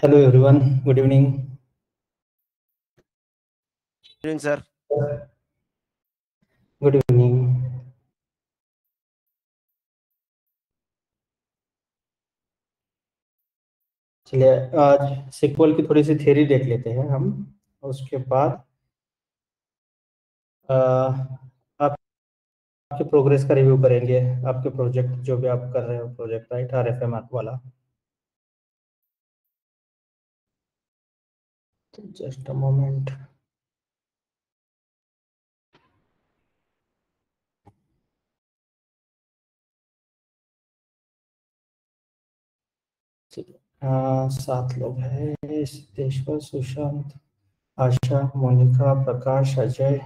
Hello everyone, good evening. Evening, sir. Good evening. चलिए आज sequel की थोड़ी सी थ्योरी देख लेते हैं हम। उसके बाद आप आपके प्रोग्रेस का रिव्यू करेंगे। आपके प्रोजेक्ट जो भी आप कर रहे हो, प्रोजेक्ट राइट, RFM वाला। Just a moment. सात लोग हैं। सिद्धेश्वर, सुशांत, आशा, मोनिका, प्रकाश, अजय।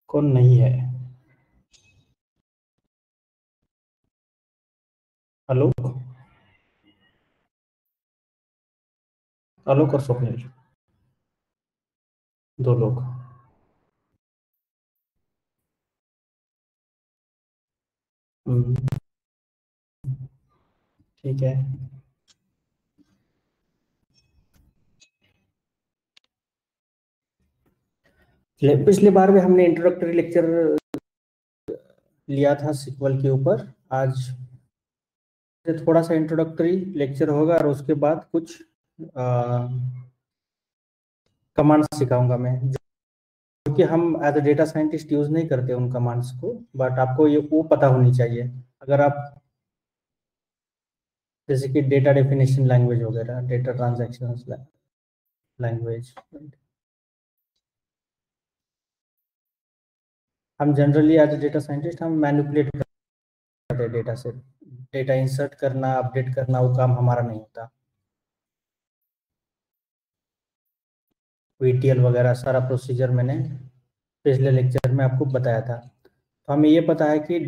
कौन नहीं है? हेलो, आलोक और स्वप्निल, दो लोग। ठीक है। पिछले बार भी हमने इंट्रोडक्टरी लेक्चर लिया था सिक्वल के ऊपर। आज थोड़ा सा इंट्रोडक्टरी लेक्चर होगा और उसके बाद कुछ कमांड्स सिखाऊंगा मैं, जो कि हम as a data scientist use नहीं करते उन कमांड्स को, बट आपको ये वो पता होनी चाहिए। अगर आप जैसे कि डेटा डेफिनेशन लैंग्वेज वगैरह, डेटा ट्रांजैक्शन लैंग्वेज, हम generally as a data scientist हम मैनिपुलेट करते हैं डेटा से। डेटा इंसर्ट करना, अपडेट करना, वो काम हमारा नहीं होता। VTL वगैरह सारा प्रोसीजर मैंने पिछले लेक्चर में आपको बताया था। तो हमें ये पता है कि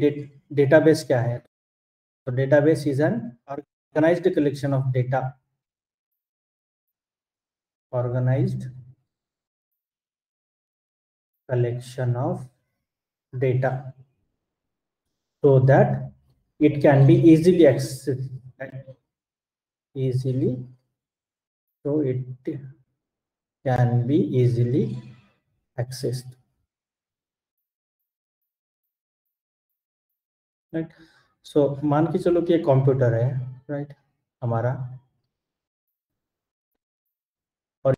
डेटाबेस क्या है। तो database is an organized collection of data, organized collection of data, so that it can be easily accessed, easily, so it can be easily accessed, right. So मान के चलो कि एक कंप्यूटर है, राइट, हमारा, और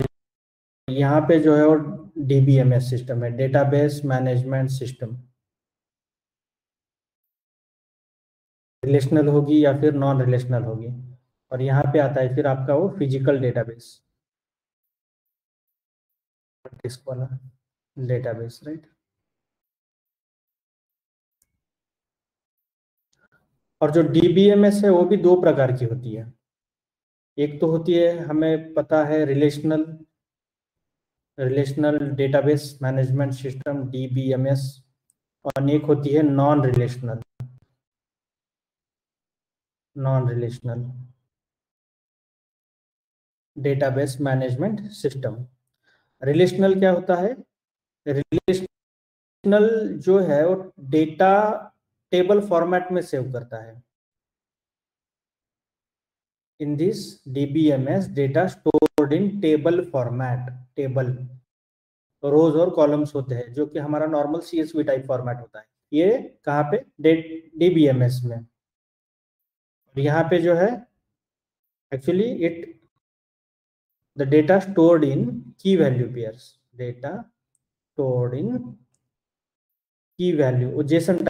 यहाँ पे जो है वो DBMS सिस्टम है, डेटाबेस मैनेजमेंट सिस्टम। रिलेशनल होगी या फिर नॉन रिलेशनल होगी। और यहाँ पे आता है फिर आपका वो फिजिकल डेटाबेस, डिस्क वाला डेटाबेस, राइट। और जो DBMS है वो भी दो प्रकार की होती है। एक तो होती है, हमें पता है, relational database management system, DBMS। और एक होती है non relational database management system. Relational क्या होता है? रिलेशनल जो है वो डेटा टेबल फॉर्मेट में सेव करता है। In this DBMS, data stored in table format. Table, rows और कॉलम्स होते हैं, जो कि हमारा नॉर्मल CSV टाइप फॉर्मेट होता है। ये कहाँ पे? DBMS में। और यहाँ पे जो है, actually it the data stored in key value pairs, data stored in key value, JSON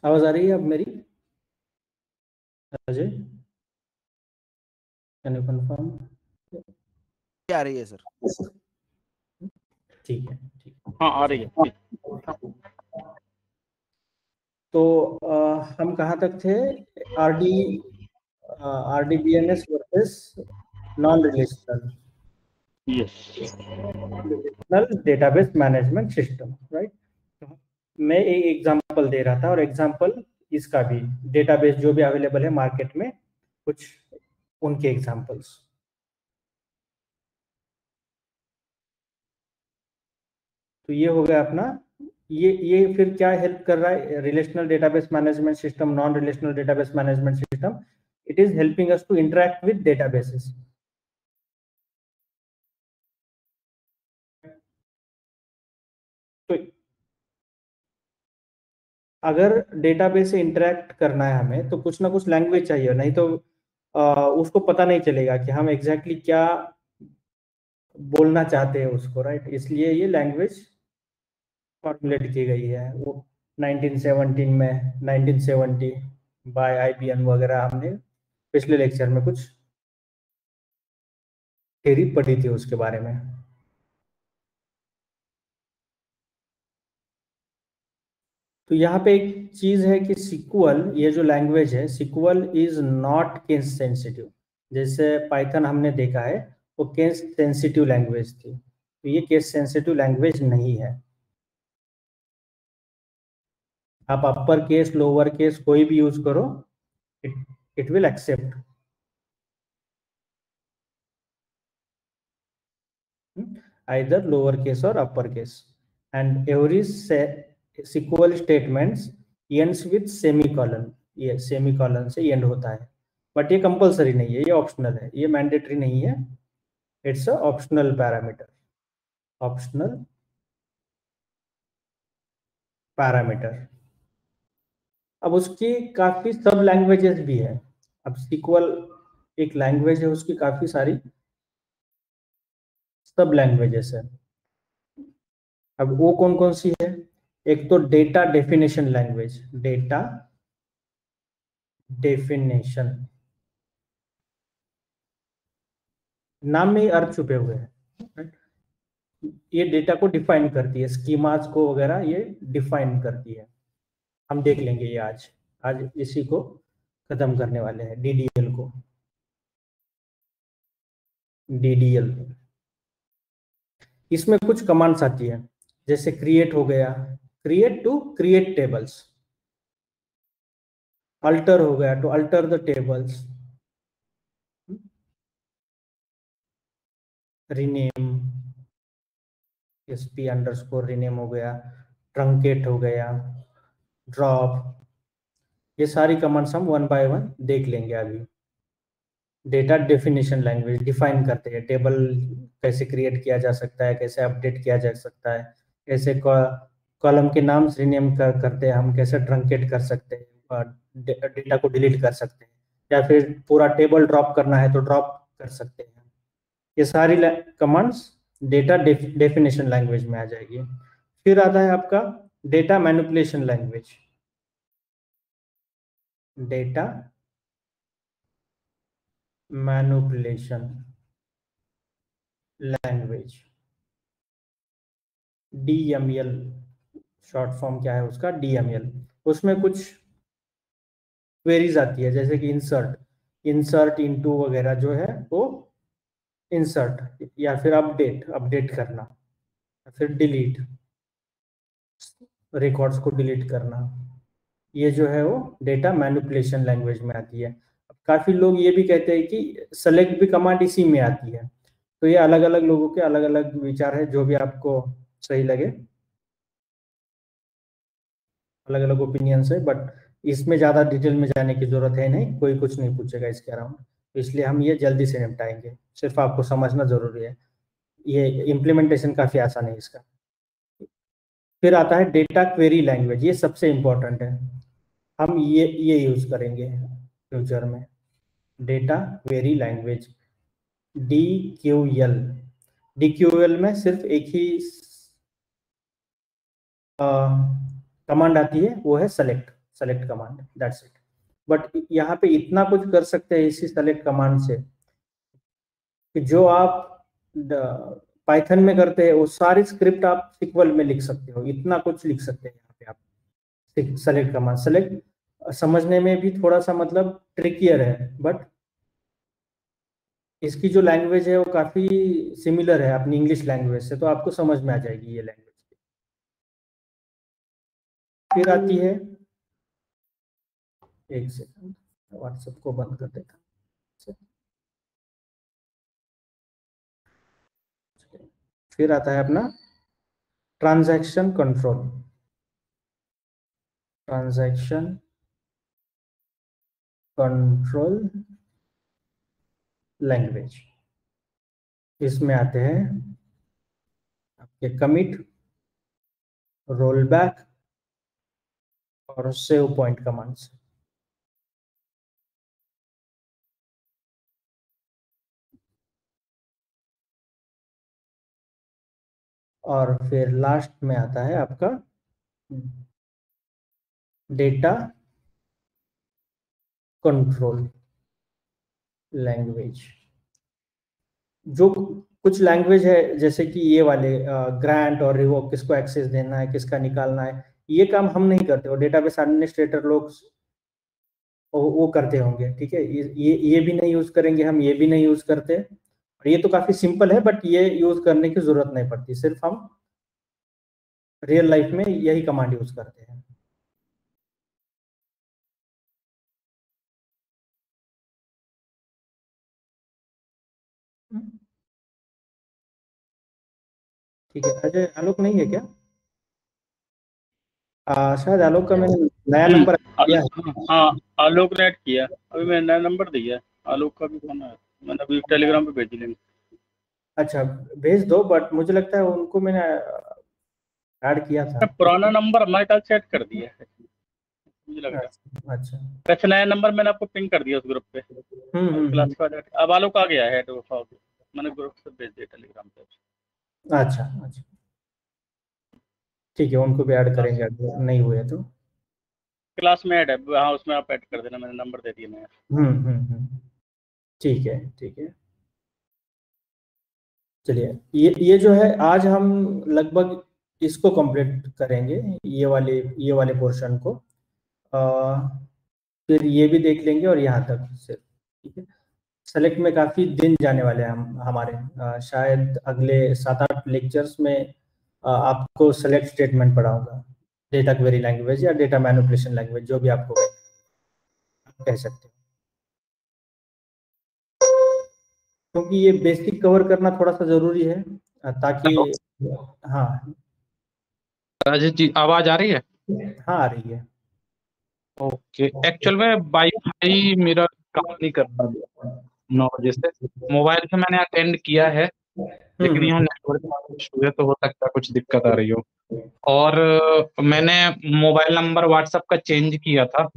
आवाज आ रही है अब मेरी? Ajay, can you confirm? आ रही है सर। ठीक है, ठीक। हाँ आ रही है। तो हम कहाँ तक थे? RDBMS versus non relational database management system, right? मैं एक एग्जांपल दे रहा था, और एग्जांपल इसका भी, डेटाबेस जो भी अवेलेबल है मार्केट में, कुछ उनके एग्जांपल्स। तो ये हो गया अपना, ये फिर क्या हेल्प कर रहा है? Relational database management system, non relational database management system, it is helping us to interact with databases. तो अगर डेटाबेस से इंटरेक्ट करना है हमें, तो कुछ ना कुछ लैंग्वेज चाहिए, नहीं तो उसको पता नहीं चलेगा कि हम एग्जैक्टली क्या बोलना चाहते हैं उसको, राइट? इसलिए ये लैंग्वेज फॉर्मुलेट की गई है। वो 1917 में, 1970 बाय IBM वगैरह, हमने पिछले लेक्चर में कुछ थ्योरी पढ़ी थी उसके बारे में। तो यहाँ पे एक चीज है कि सिक्वल, ये जो लैंग्वेज है, SQL is not case sensitive. जैसे पाइथन हमने देखा है, वो केस सेंसिटिव लैंग्वेज थी, तो ये केस सेंसिटिव लैंग्वेज नहीं है। आप अपर केस, लोअर केस कोई भी यूज करो, it will accept. either lower case or upper case, and every SQL statements ends with semicolon। ये सेमीकॉलन से एंड होता है, बट ये कंपलसरी नहीं है, ये ऑप्शनल है, ये मैंडेटरी नहीं है। It's a optional parameter, optional parameter. अब उसकी काफी सब लैंग्वेजेस भी है। अब सिक्वल एक लैंग्वेज है, उसकी काफी सारी सब लैंग्वेजेस है। अब वो कौन कौन सी है? एक तो data definition language, data definition, नाम में ही अर्थ छुपे हुए हैं। ये डेटा को डिफाइन करती है, स्कीमास को वगैरह ये डिफाइन करती है। हम देख लेंगे ये आज आज इसी को खत्म करने वाले हैं, DDL को। DDL इसमें कुछ कमांड्स आती है, जैसे क्रिएट हो गया, create to create tables, alter हो गया to alter the tables, rename, SP_ rename हो गया, ट्रंकेट हो गया, ड्रॉप। ये सारी कमांड्स हम वन बाय वन देख लेंगे अभी। डेटा डेफिनेशन लैंग्वेज डिफाइन करते हैं, टेबल कैसे क्रिएट किया जा सकता है, कैसे अपडेट किया जा सकता है, कैसे कॉलम के नाम रीनेम करते हैं हम, कैसे ट्रंकेट कर सकते हैं, डेटा को डिलीट कर सकते हैं, या फिर पूरा टेबल ड्रॉप करना है तो ड्रॉप कर सकते हैं। ये सारी कमांड्स डेटा डेफिनेशन लैंग्वेज में आ जाएगी। फिर आता है आपका data manipulation language, data manipulation language, DML, short form क्या है उसका? DML। उसमें कुछ क्वेरीज आती है, जैसे कि इंसर्ट इनटू वगैरह जो है वो, इंसर्ट या फिर अपडेट करना, या फिर डिलीट, रिकॉर्ड्स को डिलीट करना, ये जो है वो डेटा मैनिपुलेशन लैंग्वेज में आती है। काफी लोग ये भी कहते हैं कि सेलेक्ट भी कमांड इसी में आती है। तो ये अलग अलग लोगों के अलग अलग विचार है, जो भी आपको सही लगे, अलग अलग ओपिनियंस है, बट इसमें ज्यादा डिटेल में जाने की जरूरत है नहीं, कोई कुछ नहीं पूछेगा इसके अराउंड, तो इसलिए हम ये जल्दी से निपटाएंगे। सिर्फ आपको समझना जरूरी है, ये इम्प्लीमेंटेशन काफी आसान है इसका। फिर आता है डेटा क्वेरी लैंग्वेज, ये सबसे इंपॉर्टेंट है, हम ये यूज करेंगे फ्यूचर में। Data query language, DQL। DQL में सिर्फ एक ही कमांड आती है, वो है select. Select command, that's it. But यहाँ पे इतना कुछ कर सकते हैं इसी सेलेक्ट कमांड से कि जो आप पाइथन में करते हैं वो सारी स्क्रिप्ट आप सिक्वल में लिख सकते हो, इतना कुछ लिख सकते हैं यहाँ पे आप। सेलेक्ट कमांड, सेलेक्ट समझने में भी थोड़ा सा मतलब ट्रिकियर है, बट इसकी जो लैंग्वेज है वो काफी सिमिलर है अपनी इंग्लिश लैंग्वेज से, तो आपको समझ में आ जाएगी ये लैंग्वेज। फिर आती है, एक सेकंड व्हाट्सएप को बंद कर देता हूं। फिर आता है अपना transaction control, transaction control language. इसमें आते हैं आपके कमिट, रोल बैक और सेव पॉइंट कमांड्स। और फिर लास्ट में आता है आपका डेटा कंट्रोल लैंग्वेज। जो कुछ लैंग्वेज है जैसे कि ये वाले ग्रांट और रिवोक, किसको एक्सेस देना है, किसका निकालना है, ये काम हम नहीं करते, और डेटाबेस एडमिनिस्ट्रेटर लोग वो करते होंगे, ठीक है। ये भी नहीं यूज करेंगे हम, ये भी नहीं यूज करते। और ये तो काफी सिंपल है, बट ये यूज करने की जरूरत नहीं पड़ती, सिर्फ हम रियल लाइफ में यही कमांड यूज करते हैं। ठीक है, अजय आलोक नहीं है क्या? शायद आलोक का मैंने नया नंबर दिया है। हाँ, आलोक ने ऐड किया, अभी मैंने नया नंबर दिया है, आलोक का भी फोन है, मैंने अभी टेलीग्राम पे भेजी लिंक। अच्छा भेज दो, बट मुझे लगता है उनको मैंने ऐड किया था। पुराना नंबर हमारे ख्याल से ऐड कर दिया है, मुझे लग रहा है। अच्छा वैसे नया नंबर मैंने आपको पिंग कर दिया उस ग्रुप पे, क्लास का। अब आलोक आ गया है, तो मैंने ग्रुप से भेज दिया टेलीग्राम पे। अच्छा अच्छा, ठीक है, उनको भी ऐड करेंगे अगर नहीं हुए तो। क्लास में ऐड है, हाँ उसमें आप ऐड कर देना, मैंने नंबर दे दिया नया। ठीक है ठीक है। चलिए, ये जो है आज हम लगभग इसको कंप्लीट करेंगे, ये वाले पोर्शन को। फिर ये भी देख लेंगे और यहाँ तक सिर्फ, ठीक है। सेलेक्ट में काफी दिन जाने वाले हैं हम हमारे, शायद अगले 7-8 लेक्चर्स में आपको सेलेक्ट स्टेटमेंट पढ़ाऊंगा, डेटा क्वेरी लैंग्वेज या डेटा मैनिपुलेशन लैंग्वेज, जो भी आपको कह सकते हैं। क्योंकि ये बेसिक कवर करना थोड़ा सा जरूरी है, ताकि हाँ अजय जी आवाज आ रही है? हाँ आ रही है। ओके, एक्चुअल में वाईफाई मेरा काम नहीं कर रहा 9 बजे से। मोबाइल से मैंने अटेंड किया है, लेकिन यहाँ नेटवर्क का इशू है, तो हो सकता है कुछ दिक्कत आ रही हो। और मैंने मोबाइल नंबर व्हाट्सएप का चेंज किया था,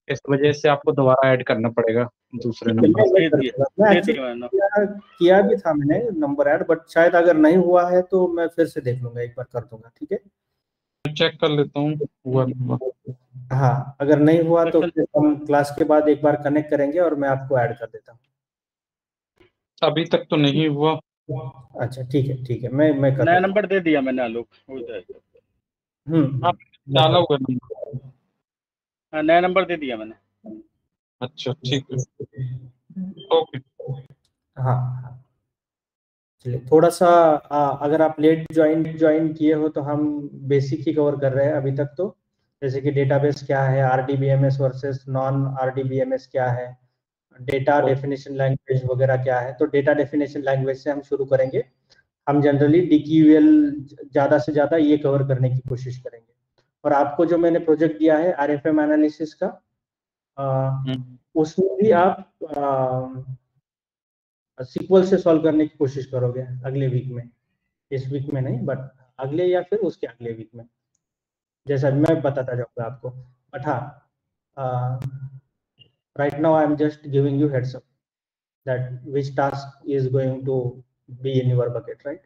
इस वजह से आपको दोबारा ऐड करना पड़ेगा दूसरे नंबर से। किया भी था मैंने नंबर ऐड, बट शायद अगर नहीं हुआ है तो मैं फिर से देख लूंगा, एक बार कर दूंगा, ठीक है। चेक कर लेता हूँ हुआ नंबर। हाँ, अगर नहीं हुआ तो फिर हम क्लास के बाद एक बार कनेक्ट करेंगे और मैं आपको ऐड कर देता हूँ। अभी तक तो नहीं हुआ। अच्छा ठीक है, मैं कर नया नंबर दे दिया मैंने आलोक, हो जाएगा। डाला हुआ नंबर, हाँ नया नंबर दे दिया मैंने। अच्छा ठीक है, ओके। हाँ चलिए, थोड़ा सा अगर आप लेट ज्वाइन किए हो तो हम बेसिक ही कवर कर रहे हैं अभी तक, तो जैसे कि डेटाबेस क्या है, आरडीबीएमएस वर्सेस नॉन आरडीबीएमएस क्या है, डेटा डेफिनेशन लैंग्वेज वगैरह क्या है। तो डेटा डेफिनेशन लैंग्वेज से हम शुरू करेंगे। हम जनरली डीक्यूएल ज्यादा से ज्यादा ये कवर करने की कोशिश करेंगे। और आपको जो मैंने प्रोजेक्ट दिया है आरएफएम एनालिसिस का, उसमें भी आप सीक्वल से सॉल्व करने की कोशिश करोगे अगले वीक में, इस वीक में नहीं, बट अगले या फिर उसके अगले वीक में, जैसा मैं बताता जाऊंगा आपको। बट हाँ, right now I am just giving you heads up that which task is going to be in your bucket, right?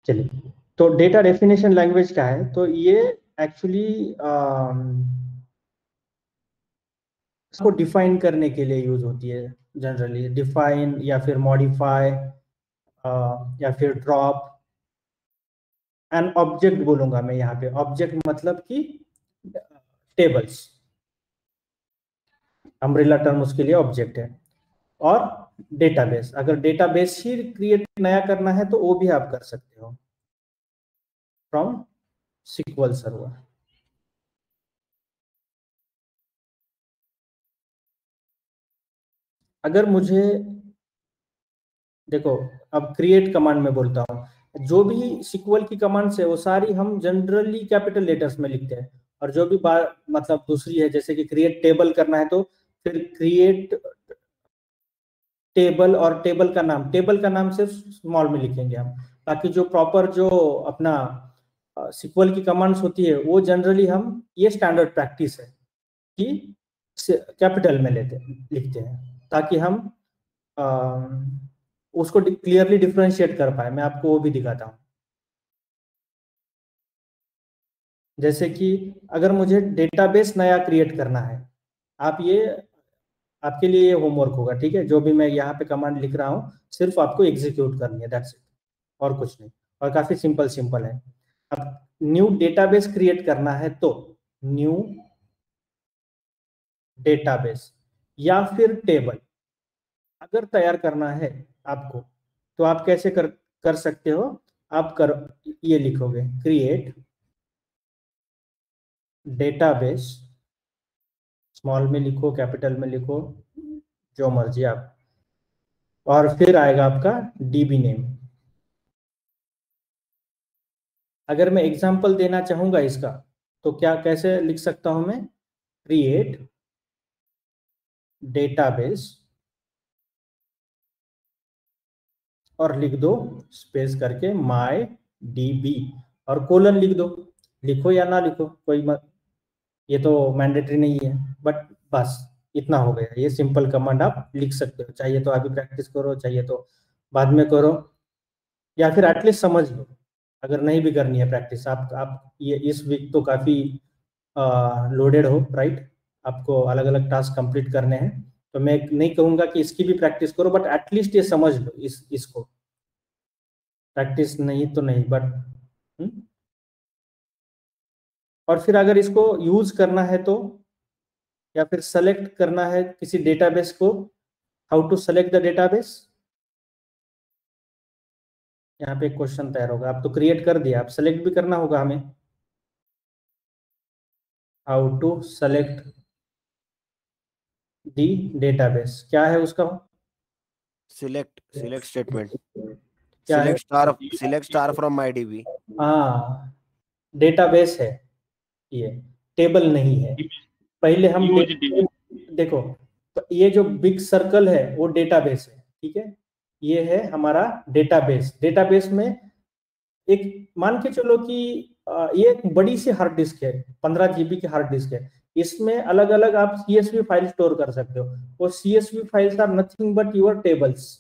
चलिए, तो डेटा डेफिनेशन लैंग्वेज क्या है? तो ये एक्चुअली इसको डिफाइन करने के लिए यूज होती है जनरली, डिफाइन या फिर मॉडिफाई या फिर ड्रॉप एन ऑब्जेक्ट बोलूंगा मैं यहाँ पे। ऑब्जेक्ट मतलब कि टेबल्स, अम्ब्रेला टर्म उसके लिए ऑब्जेक्ट है। और डेटाबेस, अगर डेटाबेस ही क्रिएट नया करना है तो वो भी आप कर सकते हो फ्रॉम SQL सर्वर। अगर मुझे देखो, अब क्रिएट कमांड में बोलता हूँ, जो भी SQL की कमांड्स है वो सारी हम जनरली कैपिटल लेटर्स में लिखते हैं, और जो भी मतलब दूसरी है, जैसे कि क्रिएट टेबल करना है तो फिर क्रिएट टेबल, और टेबल का नाम सिर्फ स्मॉल में लिखेंगे हम। बाकी जो प्रॉपर जो अपना SQL की कमांड्स होती है वो जनरली हम, ये स्टैंडर्ड प्रैक्टिस है कि कैपिटल में लिखते हैं, ताकि हम उसको क्लियरली डिफरेंशिएट कर पाए। मैं आपको वो भी दिखाता हूँ। जैसे कि अगर मुझे डेटाबेस नया क्रिएट करना है, आपके लिए ये होमवर्क होगा, ठीक है? जो भी मैं यहाँ पे कमांड लिख रहा हूँ सिर्फ आपको एग्जीक्यूट करनी है, दैट्स इट, और कुछ नहीं। और काफी सिंपल है। अब न्यू डेटाबेस क्रिएट करना है तो न्यू डेटाबेस या फिर टेबल अगर तैयार करना है आपको, तो आप कैसे कर सकते हो? आप ये लिखोगे क्रिएट डेटाबेस, स्मॉल में लिखो, कैपिटल में लिखो, जो मर्जी आप, और फिर आएगा आपका डीबी नेम। अगर मैं एग्जांपल देना चाहूंगा इसका, तो क्या कैसे लिख सकता हूं मैं? क्रिएट डेटाबेस और लिख दो स्पेस करके माई डीबी और कोलन लिख दो। लिखो या ना लिखो कोई ये तो मैंडेटरी नहीं है, बट बस इतना हो गया। ये सिंपल कमांड आप लिख सकते हो, चाहिए तो अभी प्रैक्टिस करो, चाहिए तो बाद में करो, या फिर एटलीस्ट समझ लो। अगर नहीं भी करनी है प्रैक्टिस, आप ये इस वीक तो काफी लोडेड हो, राइट? आपको अलग अलग टास्क कंप्लीट करने हैं, तो मैं नहीं कहूंगा कि इसकी भी प्रैक्टिस करो, बट एटलीस्ट ये समझ लो इसको। प्रैक्टिस नहीं तो नहीं, बट और फिर अगर इसको यूज करना है तो, या फिर सेलेक्ट करना है किसी डेटाबेस को, how to select the database. यहाँ पे एक क्वेश्चन तैयार होगा। आप तो क्रिएट कर दिया, आप सेलेक्ट भी करना होगा हमें। How to select the database, क्या है उसका? सिलेक्ट स्टेटमेंट, क्या है? Select star from my DB. हाँ, डेटाबेस है ये, टेबल नहीं है। पहले हम देखो, तो ये जो बिग सर्कल है वो डेटाबेस है, ठीक है? ये है हमारा डेटाबेस। डेटाबेस में एक मान के चलो कि ये एक बड़ी सी हार्ड डिस्क है, 15 GB की हार्ड डिस्क है। इसमें अलग अलग आप CSV फाइल स्टोर कर सकते हो। वो CSV files are nothing but your tables.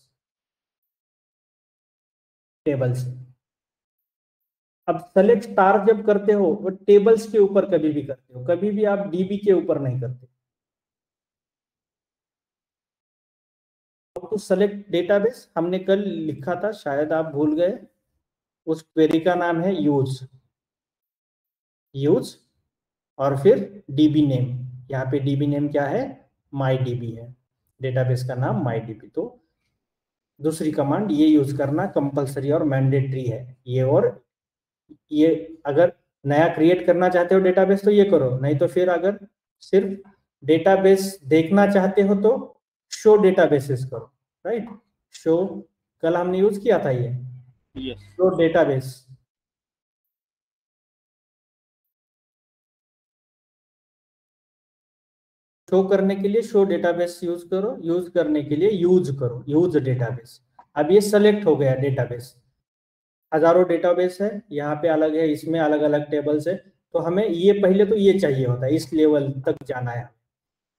अब सेलेक्ट स्टार जब करते हो वो टेबल्स के ऊपर कभी भी करते हो, कभी भी आप डीबी के ऊपर नहीं करते। तो सेलेक्ट डेटाबेस हमने कल लिखा था, शायद आप भूल गए। उस क्वेरी का नाम है यूज और फिर डीबी नेम। यहाँ पे डीबी नेम क्या है? माई डीबी है, डेटाबेस का नाम माई डीबी। तो दूसरी कमांड ये यूज करना कंपलसरी और मैंडेटरी है ये। और ये अगर नया क्रिएट करना चाहते हो डेटाबेस तो ये करो, नहीं तो फिर अगर सिर्फ डेटाबेस देखना चाहते हो तो शो डेटाबेसेस करो, राइट? शो कल हमने यूज किया था ये, शो डेटाबेस। शो करने के लिए शो डेटाबेस यूज करो, यूज करने के लिए यूज करो यूज डेटाबेस। अब ये सेलेक्ट हो गया डेटाबेस। हजारों डेटाबेस है, यहाँ पे अलग है, इसमें अलग अलग टेबल्स है। तो हमें ये पहले तो ये चाहिए होता है, इस लेवल तक जाना है।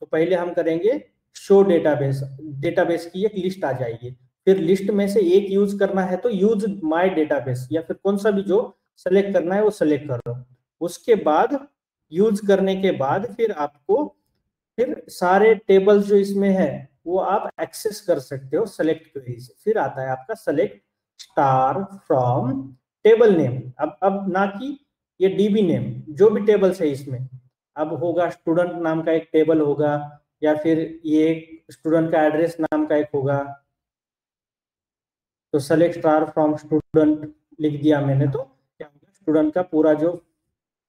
तो पहले हम करेंगे शो डेटाबेस, डेटाबेस की एक लिस्ट आ जाएगी। फिर लिस्ट में से एक यूज करना है तो यूज माय डेटाबेस, या फिर कौन सा भी जो सेलेक्ट करना है वो सेलेक्ट करो। उसके बाद यूज करने के बाद फिर आपको फिर सारे टेबल्स जो इसमें है वो आप एक्सेस कर सकते हो सेलेक्ट क्वेरी से। फिर आता है आपका select star from table name. अब ना कि ये डीबी नेम, जो भी टेबल्स है इसमें अब होगा, स्टूडेंट नाम का एक टेबल होगा, या फिर ये स्टूडेंट का एड्रेस नाम का एक होगा। तो सेलेक्ट स्टार फ्रॉम स्टूडेंट लिख दिया मैंने, तो क्या होगा, स्टूडेंट का पूरा जो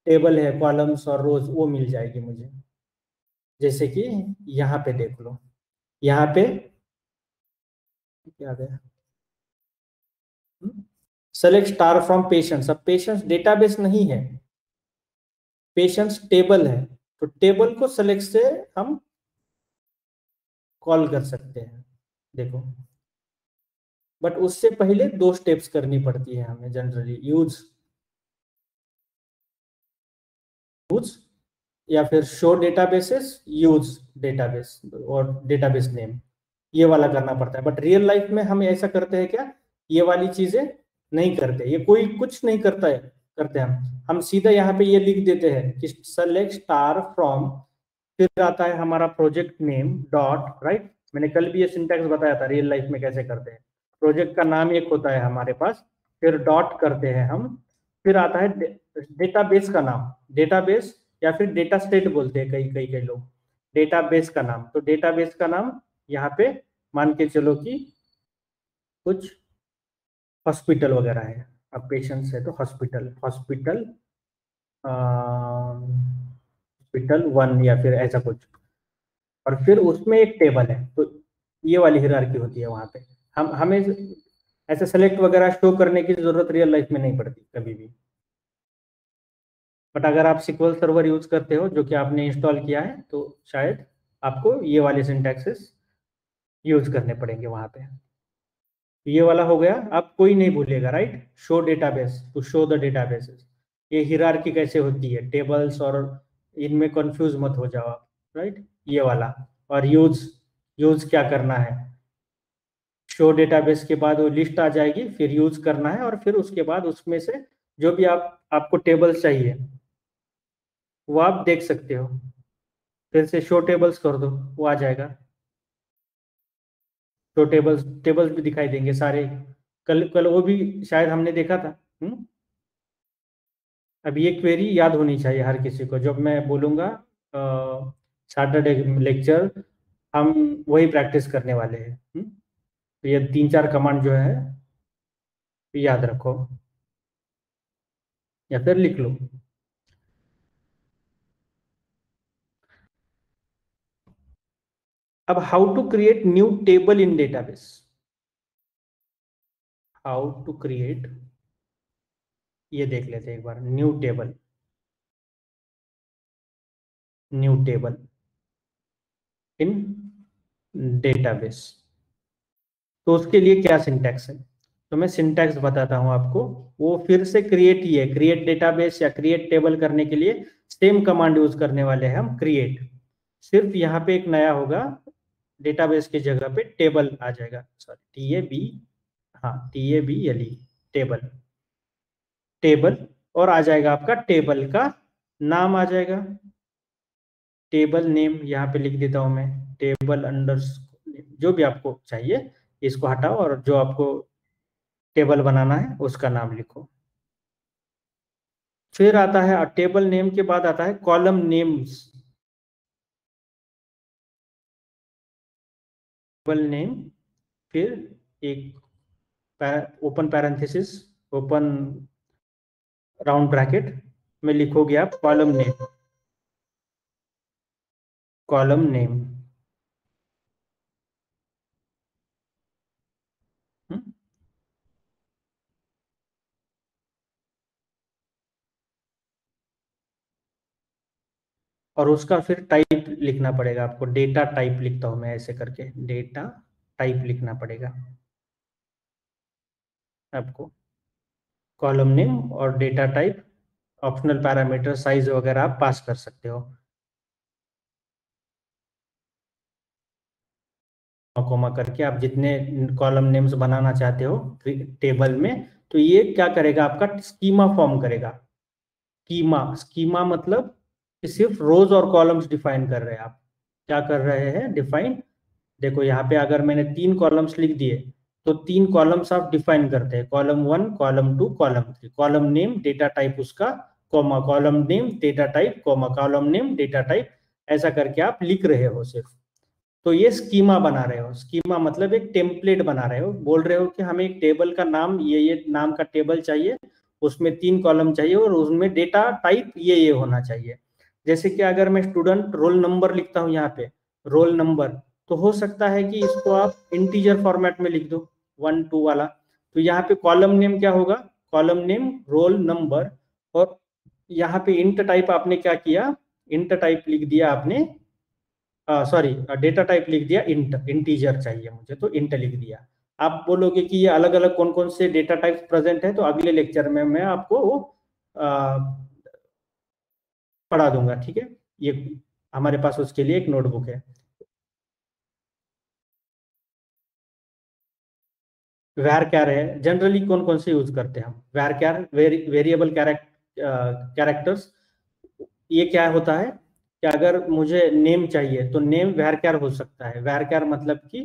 टेबल है, कॉलम्स और रोज, वो मिल जाएगी मुझे। जैसे कि यहाँ पे देख लो, यहाँ पे क्या गया, सेलेक्ट स्टार फ्रॉम पेशेंट्स। अब पेशेंट्स डेटाबेस नहीं है, पेशेंट्स टेबल है, तो टेबल को सेलेक्ट से हम कॉल कर सकते हैं। देखो, बट उससे पहले 2 स्टेप्स करनी पड़ती है हमें जनरली, यूज या फिर शो डेटाबेसेस, यूज डेटाबेस और डेटाबेस नेम, ये वाला करना पड़ता है। बट रियल लाइफ में हम ऐसा करते हैं क्या, ये वाली चीजें नहीं करते, ये कोई कुछ नहीं करता है, करते हम सीधा यहाँ पे ये लिख देते हैं कि सेलेक्ट स्टार फ्रॉम, फिर आता है हमारा प्रोजेक्ट नेम डॉट, राइट। मैंने कल भी ये सिंटैक्स बताया था रियल लाइफ में कैसे करते हैं। प्रोजेक्ट का नाम एक होता है हमारे पास, फिर डॉट करते हैं हम, फिर आता है डेटाबेस का नाम, डेटाबेस या फिर डेटा स्टेट बोलते हैं कई लोग, डेटाबेस का नाम। तो डेटाबेस का नाम यहाँ पे मान के चलो कि कुछ हॉस्पिटल वगैरह है, अब पेशेंट्स है तो हॉस्पिटल 1 या फिर ऐसा कुछ, और फिर उसमें एक टेबल है। तो ये वाली हिरार्की होती है वहां पे। हमें ऐसे सेलेक्ट वगैरह शो करने की जरूरत रियल लाइफ में नहीं पड़ती कभी भी। बट अगर आप SQL सर्वर यूज करते हो, जो कि आपने इंस्टॉल किया है, तो शायद आपको ये वाले सिंटैक्सेस यूज करने पड़ेंगे वहां पे। ये वाला हो गया, अब कोई नहीं भूलेगा, right. Show database, to show the databases, ये हिरार्की कैसे होती है टेबल्स, और इनमें कंफ्यूज मत हो जाओ आप, राइट। ये वाला, और यूज क्या करना है, शो डेटाबेस के बाद वो लिस्ट आ जाएगी, फिर यूज करना है, और फिर उसके बाद उसमें से जो भी आपको टेबल चाहिए वो आप देख सकते हो। फिर से शो टेबल्स कर दो, वो आ जाएगा। शो टेबल्स भी दिखाई देंगे सारे। कल वो भी शायद हमने देखा था। अब ये क्वेरी याद होनी चाहिए हर किसी को, जब मैं बोलूंगा सैटरडे लेक्चर, हम वही प्रैक्टिस करने वाले हैं। तो ये 3-4 कमांड जो है याद रखो या फिर लिख लो। अब how to create new table in database, how to create, ये देख लेते हैं एक बार। न्यू टेबल इन डेटाबेस, तो उसके लिए क्या सिंटैक्स है, तो मैं सिंटैक्स बताता हूं आपको। वो फिर से क्रिएट ही है, क्रिएट डेटाबेस या क्रिएट टेबल करने के लिए सेम कमांड यूज करने वाले हैं हम, क्रिएट। सिर्फ यहाँ पे एक नया होगा, डेटाबेस की जगह पे टेबल आ जाएगा, सॉरी TABLE, टेबल, और आ जाएगा आपका टेबल का नाम आ जाएगा, टेबल नेम यहाँ पे लिख देता हूं मैं, टेबल अंडरस्कोर, जो भी आपको चाहिए इसको हटाओ, और जो आपको टेबल बनाना है उसका नाम लिखो। फिर आता है टेबल नेम के बाद आता है कॉलम नेम्स, टेबल नेम, फिर एक open parenthesis, open round bracket में लिखोगे आप कॉलम नेम। और उसका फिर टाइप लिखना पड़ेगा आपको, डेटा टाइप लिखता हूं मैं ऐसे करके, डेटा टाइप लिखना पड़ेगा आपको, कॉलम नेम और data type. Optional parameter size वगैरह आप पास कर सकते हो, कोमा करके आप जितने कॉलम नेम्स बनाना चाहते हो टेबल में, तो ये क्या करेगा, आपका स्कीमा फॉर्म करेगा। स्कीमा मतलब सिर्फ रोज और कॉलम्स डिफाइन कर रहे हैं आप। क्या कर रहे हैं, डिफाइन। देखो यहाँ पे अगर मैंने 3 कॉलम्स लिख दिए तो 3 कॉलम्स आप डिफाइन करते हैं, column 1, column 2, column 3। Column name, data type उसका, comma, column name, data type, comma, column name, data type, ऐसा करके आप लिख रहे हो सिर्फ। तो ये स्कीमा बना रहे हो। स्कीमा मतलब एक टेम्पलेट बना रहे हो, बोल रहे हो कि हमें एक टेबल का नाम, ये नाम का टेबल चाहिए, उसमें 3 कॉलम चाहिए और उसमें डेटा टाइप ये होना चाहिए। जैसे कि अगर मैं स्टूडेंट रोल नंबर लिखता हूँ यहाँ पे, रोल नंबर, तो हो सकता है कि इसको आप इंटीजर फॉर्मेट में लिख दो, 1 2 वाला। तो यहाँ पे कॉलम नेम क्या होगा, कॉलम नेम, रोल नंबर, और यहाँ पे इंट टाइप आपने क्या किया, इंट टाइप लिख दिया आपने, सॉरी, डेटा टाइप लिख दिया इंट, इंटीजर चाहिए मुझे तो इंट लिख दिया। आप बोलोगे कि ये अलग अलग कौन कौन से डेटा टाइप्स प्रेजेंट है, तो अगले लेक्चर में मैं आपको वो पढ़ा दूंगा, ठीक है। ये हमारे पास उसके लिए एक नोटबुक है। वैर कैर है, जनरली कौन कौन से यूज करते हैं हम, वैर कैर, वेरिएबल कैरेक्टर्स। ये क्या होता है कि अगर मुझे नेम चाहिए तो नेम वैर कैर हो सकता है। वैर कैर मतलब कि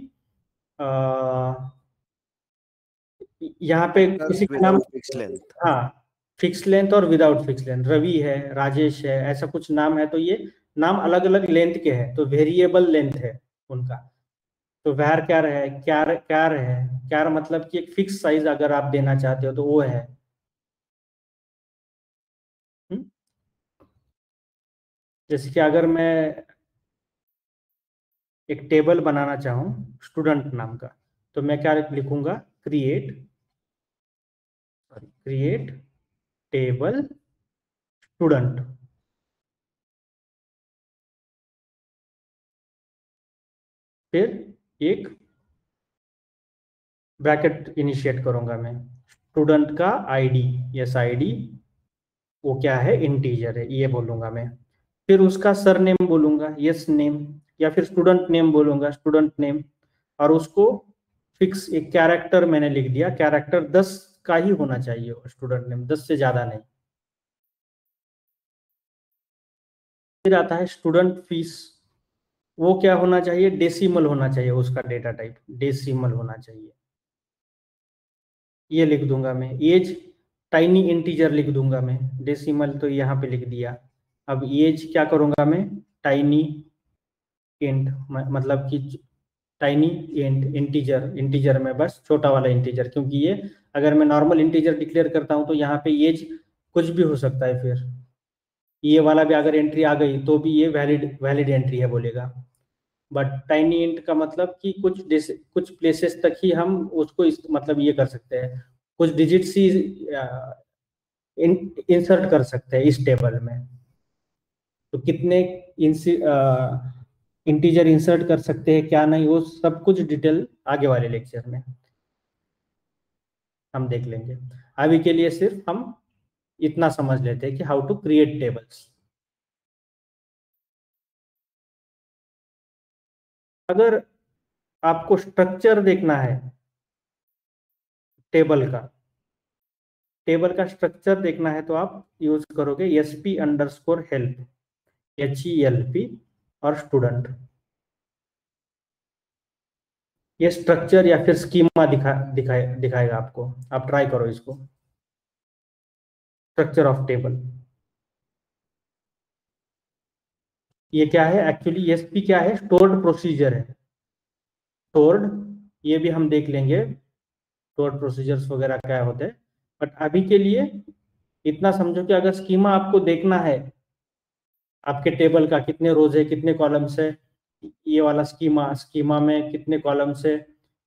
यहाँ पे किसी का नाम, Without fixed length. हाँ, फिक्स लेंथ और विदाउट फिक्स लेंथ, रवि है, राजेश है, ऐसा कुछ नाम है, तो ये नाम अलग अलग लेंथ के हैं, तो वेरिएबल लेंथ है उनका। तो वैर कैर है, कैर है, कैर मतलब कि एक फिक्स साइज अगर आप देना चाहते हो तो वो है। जैसे कि अगर मैं एक टेबल बनाना चाहूँ स्टूडेंट नाम का, तो मैं क्या लिखूंगा, क्रिएट टेबल स्टूडेंट। फिर एक ब्रैकेट इनिशिएट करूंगा मैं, स्टूडेंट का आईडी, यस आईडी, वो क्या है, इंटीजर है, ये बोलूंगा मैं। फिर उसका सरनेम बोलूंगा, यस नेम, या फिर स्टूडेंट नेम बोलूंगा, स्टूडेंट नेम। और उसको फिक्स एक कैरेक्टर मैंने लिख दिया, कैरेक्टर 10 का ही होना चाहिए स्टूडेंट नेम, 10 से ज्यादा नहीं। फिर आता है स्टूडेंट फीस, वो क्या होना चाहिए, डेसिमल होना चाहिए, उसका डेटा टाइप डेसिमल होना चाहिए, ये लिख दूंगा मैं। एज टाइनी इंटीजर लिख दूंगा मैं, डेसिमल तो यहाँ पे लिख दिया। अब एज क्या करूंगा मैं, टाइनी इंट, मतलब कि टाइनी इंट, इंटीजर में बस छोटा वाला इंटीजर, क्योंकि ये अगर मैं नॉर्मल इंटीजर डिक्लेयर करता हूं तो यहाँ पे एज कुछ भी हो सकता है, फिर ये वाला भी अगर एंट्री आ गई तो भी ये वैलिड एंट्री है बोलेगा। बट टाइनी इंट का मतलब कि कुछ प्लेसेस तक ही हम उसको मतलब ये कर सकते हैं, कुछ डिजिट्स ही इंसर्ट कर सकते हैं इस टेबल में। तो कितने इंटीजर इंसर्ट कर सकते हैं, क्या नहीं, वो सब कुछ डिटेल आगे वाले लेक्चर में हम देख लेंगे। अभी के लिए सिर्फ हम इतना समझ लेते हैं कि हाउ टू क्रिएट टेबल्स। अगर आपको स्ट्रक्चर देखना है टेबल का स्ट्रक्चर देखना है तो आप यूज करोगे sp_help, HELP और स्टूडेंट। ये स्ट्रक्चर या फिर स्कीमा दिखाएगा आपको, आप ट्राई करो इसको, स्ट्रक्चर ऑफ टेबल। ये क्या है एक्चुअली, एसपी क्या है, स्टोर्ड प्रोसीजर है, स्टोर्ड, ये भी हम देख लेंगे स्टोर्ड प्रोसीजर्स वगैरह क्या होते हैं। बट अभी के लिए इतना समझो कि अगर स्कीमा आपको देखना है, आपके टेबल का कितने रोज है, कितने कॉलम्स है, ये वाला स्कीमा में कितने कॉलम्स है,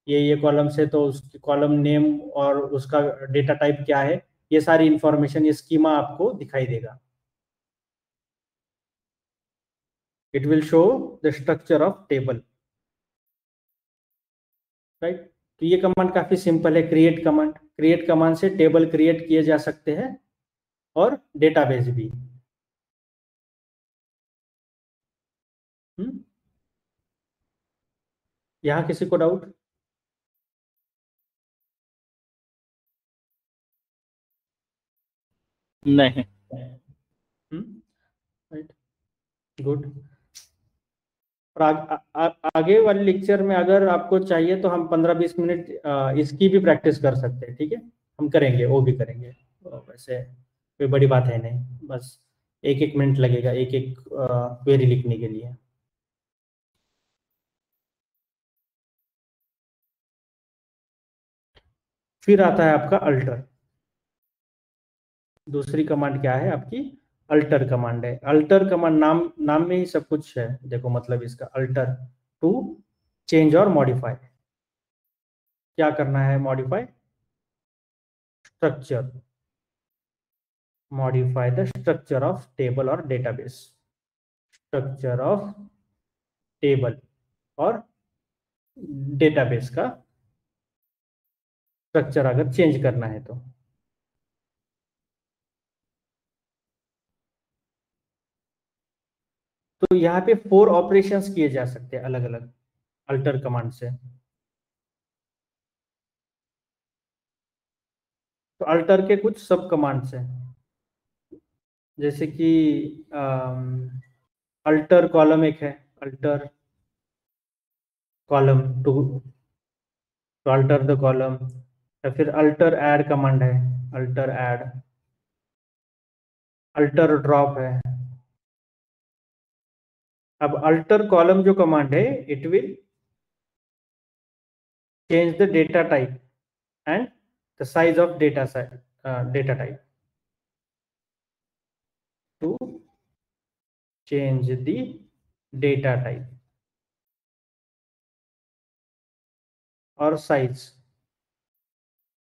ये कॉलम्स है, तो उसकी कॉलम नेम और उसका डेटा टाइप क्या है, ये सारी इंफॉर्मेशन ये स्कीमा आपको दिखाई देगा। It will show the structure of table, right. तो ये कमांड काफी सिंपल है, क्रिएट कमांड से टेबल क्रिएट किए जा सकते हैं और डेटाबेस भी। यहाँ किसी को डाउट? नहीं। Right, good. और आगे वाले लेक्चर में अगर आपको चाहिए तो हम 15-20 मिनट इसकी भी प्रैक्टिस कर सकते हैं, ठीक है? हम करेंगे, वो भी करेंगे। वैसे कोई बड़ी बात है नहीं, बस 1-1 मिनट लगेगा एक एक क्वेरी लिखने के लिए। फिर आता है आपका अल्टर। दूसरी कमांड क्या है आपकी? अल्टर कमांड है। अल्टर कमांड नाम में ही सब कुछ है। देखो मतलब इसका अल्टर, टू चेंज और मॉडिफाई। क्या करना है? Modify structure, modify the structure of table और डेटाबेस। स्ट्रक्चर ऑफ टेबल और डेटाबेस का स्ट्रक्चर अगर चेंज करना है तो यहाँ पे 4 ऑपरेशंस किए जा सकते हैं अलग अलग अल्टर कमांड से। तो अल्टर के कुछ सब कमांड्स हैं, जैसे कि अल्टर कॉलम एक है, alter column to alter the column, या फिर अल्टर ऐड कमांड है, अल्टर ऐड, अल्टर ड्रॉप है। अब अल्टर कॉलम जो कमांड है, it will change the data type and the size of data type to change the data type और size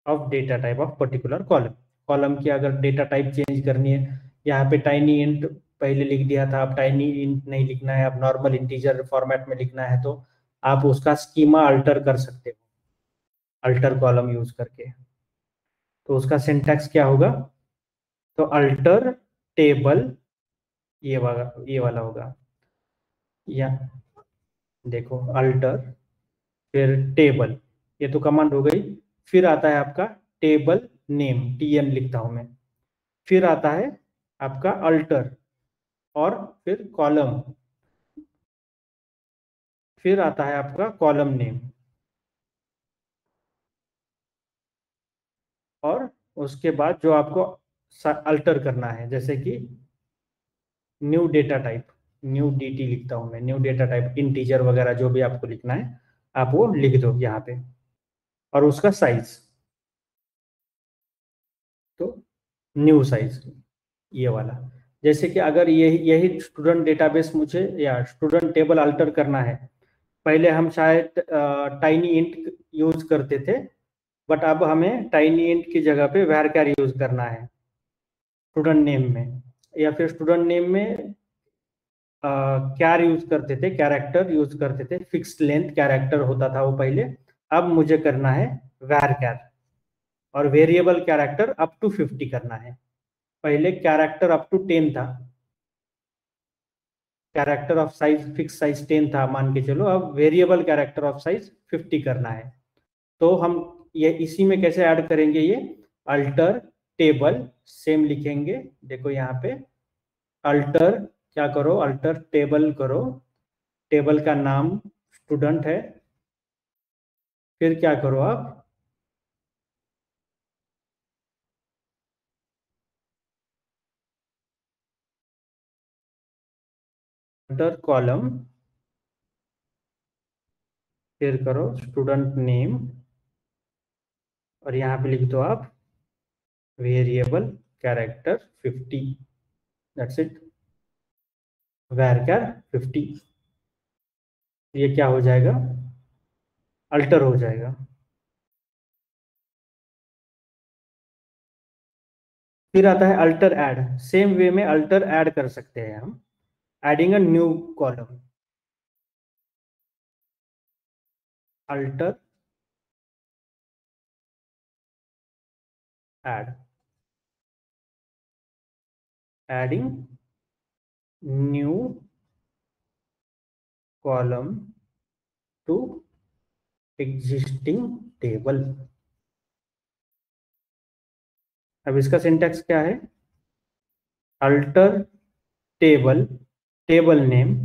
of data type of particular column। Column की अगर data type change करनी है, यहाँ पे tiny int पहले लिख दिया था, अब टाइनी इंट नहीं लिखना है, अब नॉर्मल इंटीजर फॉर्मेट में लिखना है, तो आप उसका स्कीमा अल्टर कर सकते हो अल्टर कॉलम यूज करके। तो उसका सिंटैक्स क्या होगा? तो अल्टर टेबल, ये वाला होगा, या देखो अल्टर फिर टेबल, ये तो कमांड हो गई। फिर आता है आपका टेबल नेम, TN लिखता हूं मैं। फिर आता है आपका अल्टर और फिर कॉलम, फिर आता है आपका कॉलम नेम, और उसके बाद जो आपको अल्टर करना है, जैसे कि new data type, new DT लिखता हूं मैं, न्यू डेटा टाइप इंटीजर वगैरह जो भी आपको लिखना है आप वो लिख दो यहाँ पे, और उसका साइज, तो न्यू साइज ये वाला। जैसे कि अगर यही स्टूडेंट डेटाबेस मुझे या स्टूडेंट टेबल अल्टर करना है, पहले हम शायद टाइनी इंट यूज करते थे, बट अब हमें टाइनी इंट की जगह पे varchar यूज करना है स्टूडेंट नेम में, या फिर स्टूडेंट नेम में कैर यूज करते थे, कैरेक्टर यूज करते थे, फिक्स्ड लेंथ कैरेक्टर होता था वो पहले। अब मुझे करना है varchar, और वेरिएबल कैरेक्टर अप टू 50 करना है। पहले कैरेक्टर अप टू 10 था, character of size fix size 10 था मान के चलो, अब वेरिएबल कैरेक्टर ऑफ साइज 50 करना है। तो हम ये इसी में कैसे ऐड करेंगे? ये अल्टर टेबल सेम लिखेंगे, देखो यहाँ पे अल्टर क्या करो, अल्टर टेबल करो, टेबल का नाम स्टूडेंट है, फिर क्या करो आप अल्टर कॉलम, फिर करो स्टूडेंट नेम, और यहाँ पे लिख दो आप variable character 50, that's it, varchar 50। ये क्या हो जाएगा? अल्टर हो जाएगा। फिर आता है अल्टर ऐड, सेम वे में अल्टर ऐड कर सकते हैं हम, adding a new column, alter add, adding new column to existing table. अब इसका सिंटैक्स क्या है? अल्टर टेबल, टेबल नेम,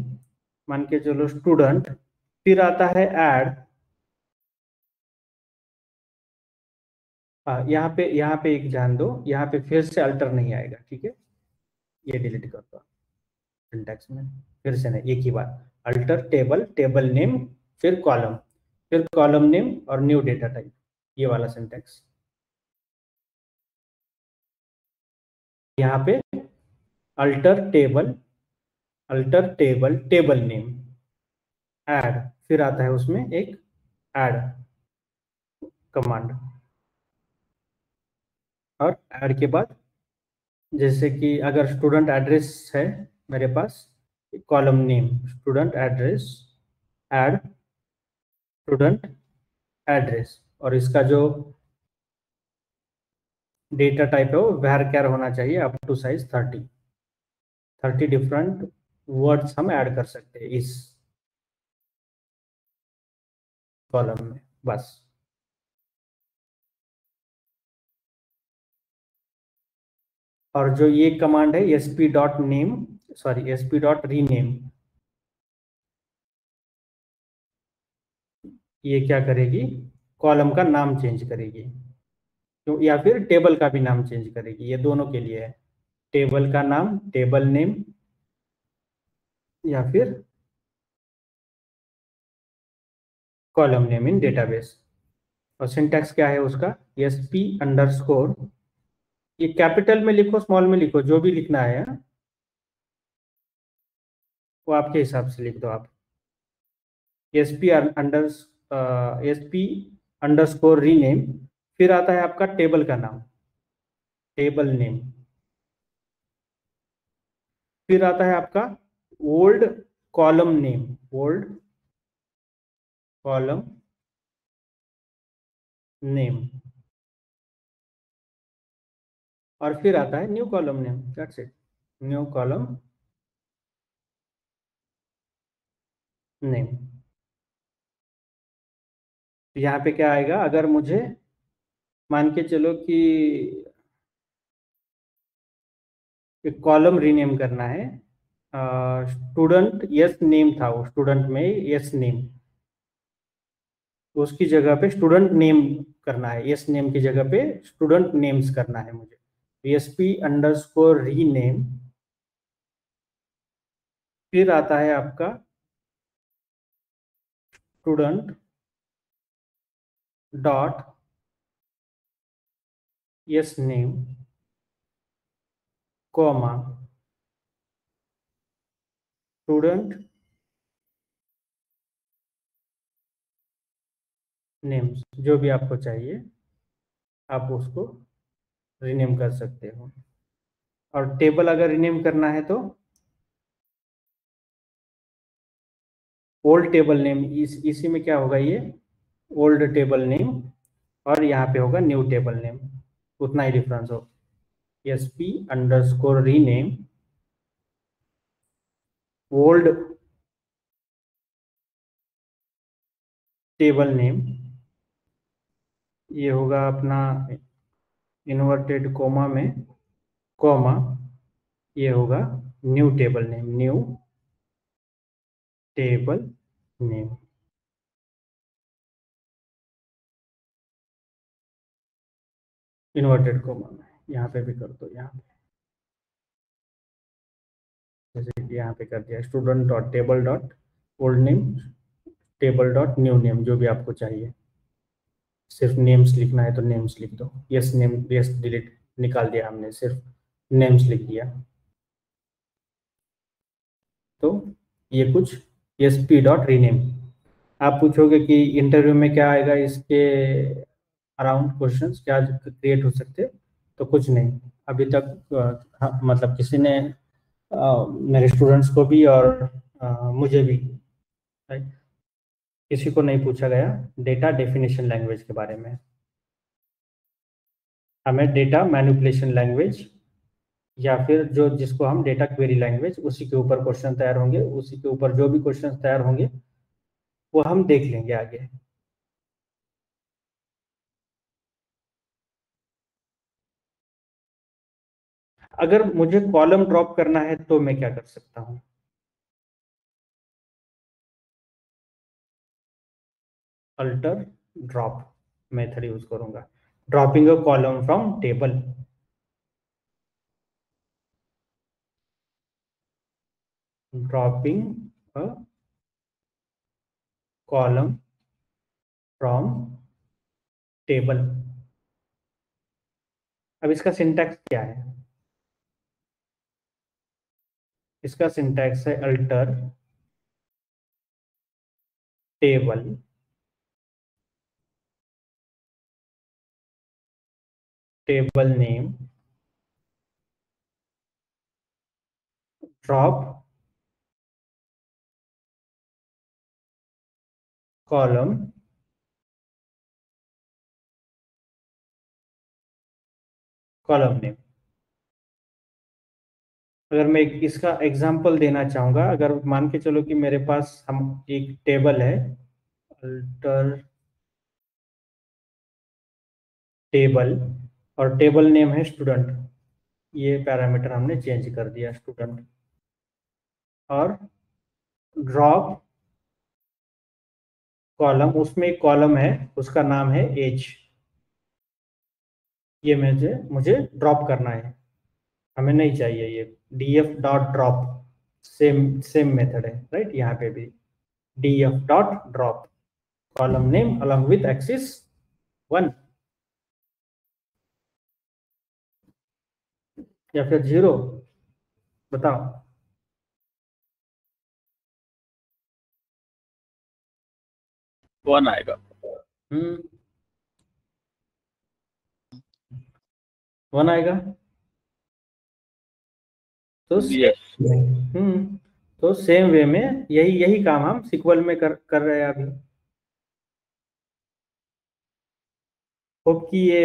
मान के चलो स्टूडेंट, फिर आता है ऐड। यहाँ पे एक ध्यान दो, यहाँ पे फिर से अल्टर नहीं आएगा, ठीक है, ये डिलीट कर दो सिंटैक्स में, फिर से नहीं, एक ही बार, अल्टर टेबल, टेबल नेम, फिर कॉलम नेम और न्यू डेटा टाइप, ये वाला सिंटैक्स। यहाँ पे alter table, table name, add, फिर आता है उसमें एक ऐड कमांड, और ऐड के बाद जैसे कि अगर स्टूडेंट एड्रेस है मेरे पास, column name student address, add student address, और इसका जो डेटा टाइप है वो varchar होना चाहिए up to size 30 different words हम ऐड कर सकते हैं इस कॉलम में, बस। और जो ये कमांड है sp.rename, ये क्या करेगी? कॉलम का नाम चेंज करेगी, या फिर टेबल का भी नाम चेंज करेगी, ये दोनों के लिए है। टेबल का नाम, टेबल नेम, या फिर कॉलम नेम इन डेटाबेस। और सिंटैक्स क्या है उसका? sp_, ये कैपिटल में लिखो, स्मॉल में लिखो, जो भी लिखना है वो आपके हिसाब से लिख दो आप। sp_rename, फिर आता है आपका टेबल का नाम, टेबल नेम, फिर आता है आपका old column name, old column name, और फिर आता है new column name, that's it, new column name. यहाँ पे क्या आएगा? अगर मुझे मान के चलो कि एक कॉलम रीनेम करना है, स्टूडेंट यस नेम था, वो स्टूडेंट में यस नेम, उसकी जगह पे स्टूडेंट नेम करना है, यस नेम की जगह पे स्टूडेंट नेम्स करना है मुझे, sp_rename, फिर आता है आपका student dot yes name, comma student names, जो भी आपको चाहिए आप उसको रीनेम कर सकते हो। और टेबल अगर रीनेम करना है तो ओल्ड टेबल नेम, इसी में क्या होगा? ये ओल्ड टेबल नेम, और यहाँ पे होगा न्यू टेबल नेम, उतना ही डिफरेंस हो। sp_rename ओल्ड टेबल नेम, ये होगा अपना इन्वर्टेड कोमा में, कॉमा, ये होगा new table name, new table name. Inverted coma में यहाँ पे भी कर दो, यहाँ पे जैसे कि यहाँ पे कर दिया, student dot table dot old name, table dot new name, जो भी आपको चाहिए, सिर्फ नेम्स लिखना है तो नेम्स लिख दो। यस नेम, यस डिलीट निकाल दिया हमने, सिर्फ नेम्स लिख दिया। तो ये कुछ sp.rename। आप पूछोगे कि इंटरव्यू में क्या आएगा, इसके अराउंड क्वेश्चंस क्या क्रिएट हो सकते? तो कुछ नहीं अभी तक, मतलब किसी ने मेरे स्टूडेंट्स को भी और मुझे भी, किसी को नहीं पूछा गया डेटा डेफिनेशन लैंग्वेज के बारे में। हमें डेटा मैनिपुलेशन लैंग्वेज, या फिर जिसको हम डेटा क्वेरी लैंग्वेज, उसी के ऊपर क्वेश्चन तैयार होंगे, उसी के ऊपर जो भी क्वेश्चन तैयार होंगे वो हम देख लेंगे आगे। अगर मुझे कॉलम ड्रॉप करना है तो मैं क्या कर सकता हूं? अल्टर ड्रॉप मेथड यूज करूंगा, dropping a column from table. Dropping a column from table. अब इसका सिंटैक्स क्या है? इसका सिंटैक्स है alter table table name drop column name. अगर मैं इसका एग्जांपल देना चाहूंगा, अगर मान के चलो कि मेरे पास हम एक टेबल है, अल्टर टेबल, और टेबल नेम है स्टूडेंट। ये पैरामीटर हमने चेंज कर दिया स्टूडेंट, और ड्रॉप कॉलम, उसमें एक कॉलम है उसका नाम है एज। ये मुझे ड्रॉप करना है, हमें नहीं चाहिए ये df dot drop. Same method है राइट, यहाँ पे भी df dot drop column name along with axis 1 या फिर 0, बताओ। वन आएगा। 1 आएगा। तो यस। तो सेम वे में यही काम हम सिक्वल में कर रहे हैं अभी। होप कि ये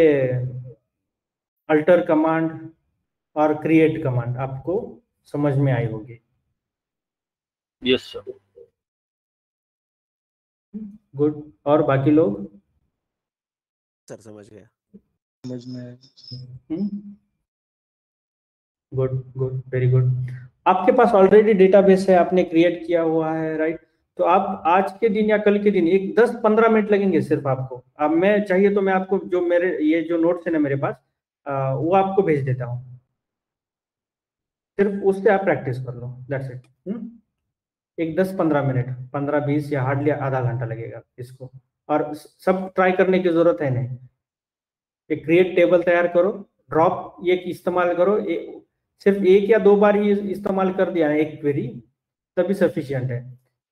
अल्टर कमांड और क्रिएट कमांड आपको समझ में आई होगी। Yes sir. गुड। और बाकी लोग? सर समझ गया। समझ में गुड गुड, वेरी गुड। आपके पास ऑलरेडी डेटाबेस है, आपने क्रिएट किया हुआ है राइट। तो आप आज के दिन या कल के दिन एक 10-15 मिनट लगेंगे सिर्फ आपको। अब मैं चाहिए तो मैं आपको जो मेरे ये जो नोट्स है ना मेरे पास, वो आपको भेज देता हूँ, सिर्फ उससे आप प्रैक्टिस कर लो, दैट्स इट। एक 10-15 मिनट, 15-20 या हार्डली आधा घंटा लगेगा इसको, और सब ट्राई करने की जरूरत है नहीं। एक क्रिएट टेबल तैयार करो, ड्रॉप ये इस्तेमाल करो, सिर्फ एक या दो बार ही इस्तेमाल कर दिया ना एक क्वेरी, तभी सफिशिएंट है,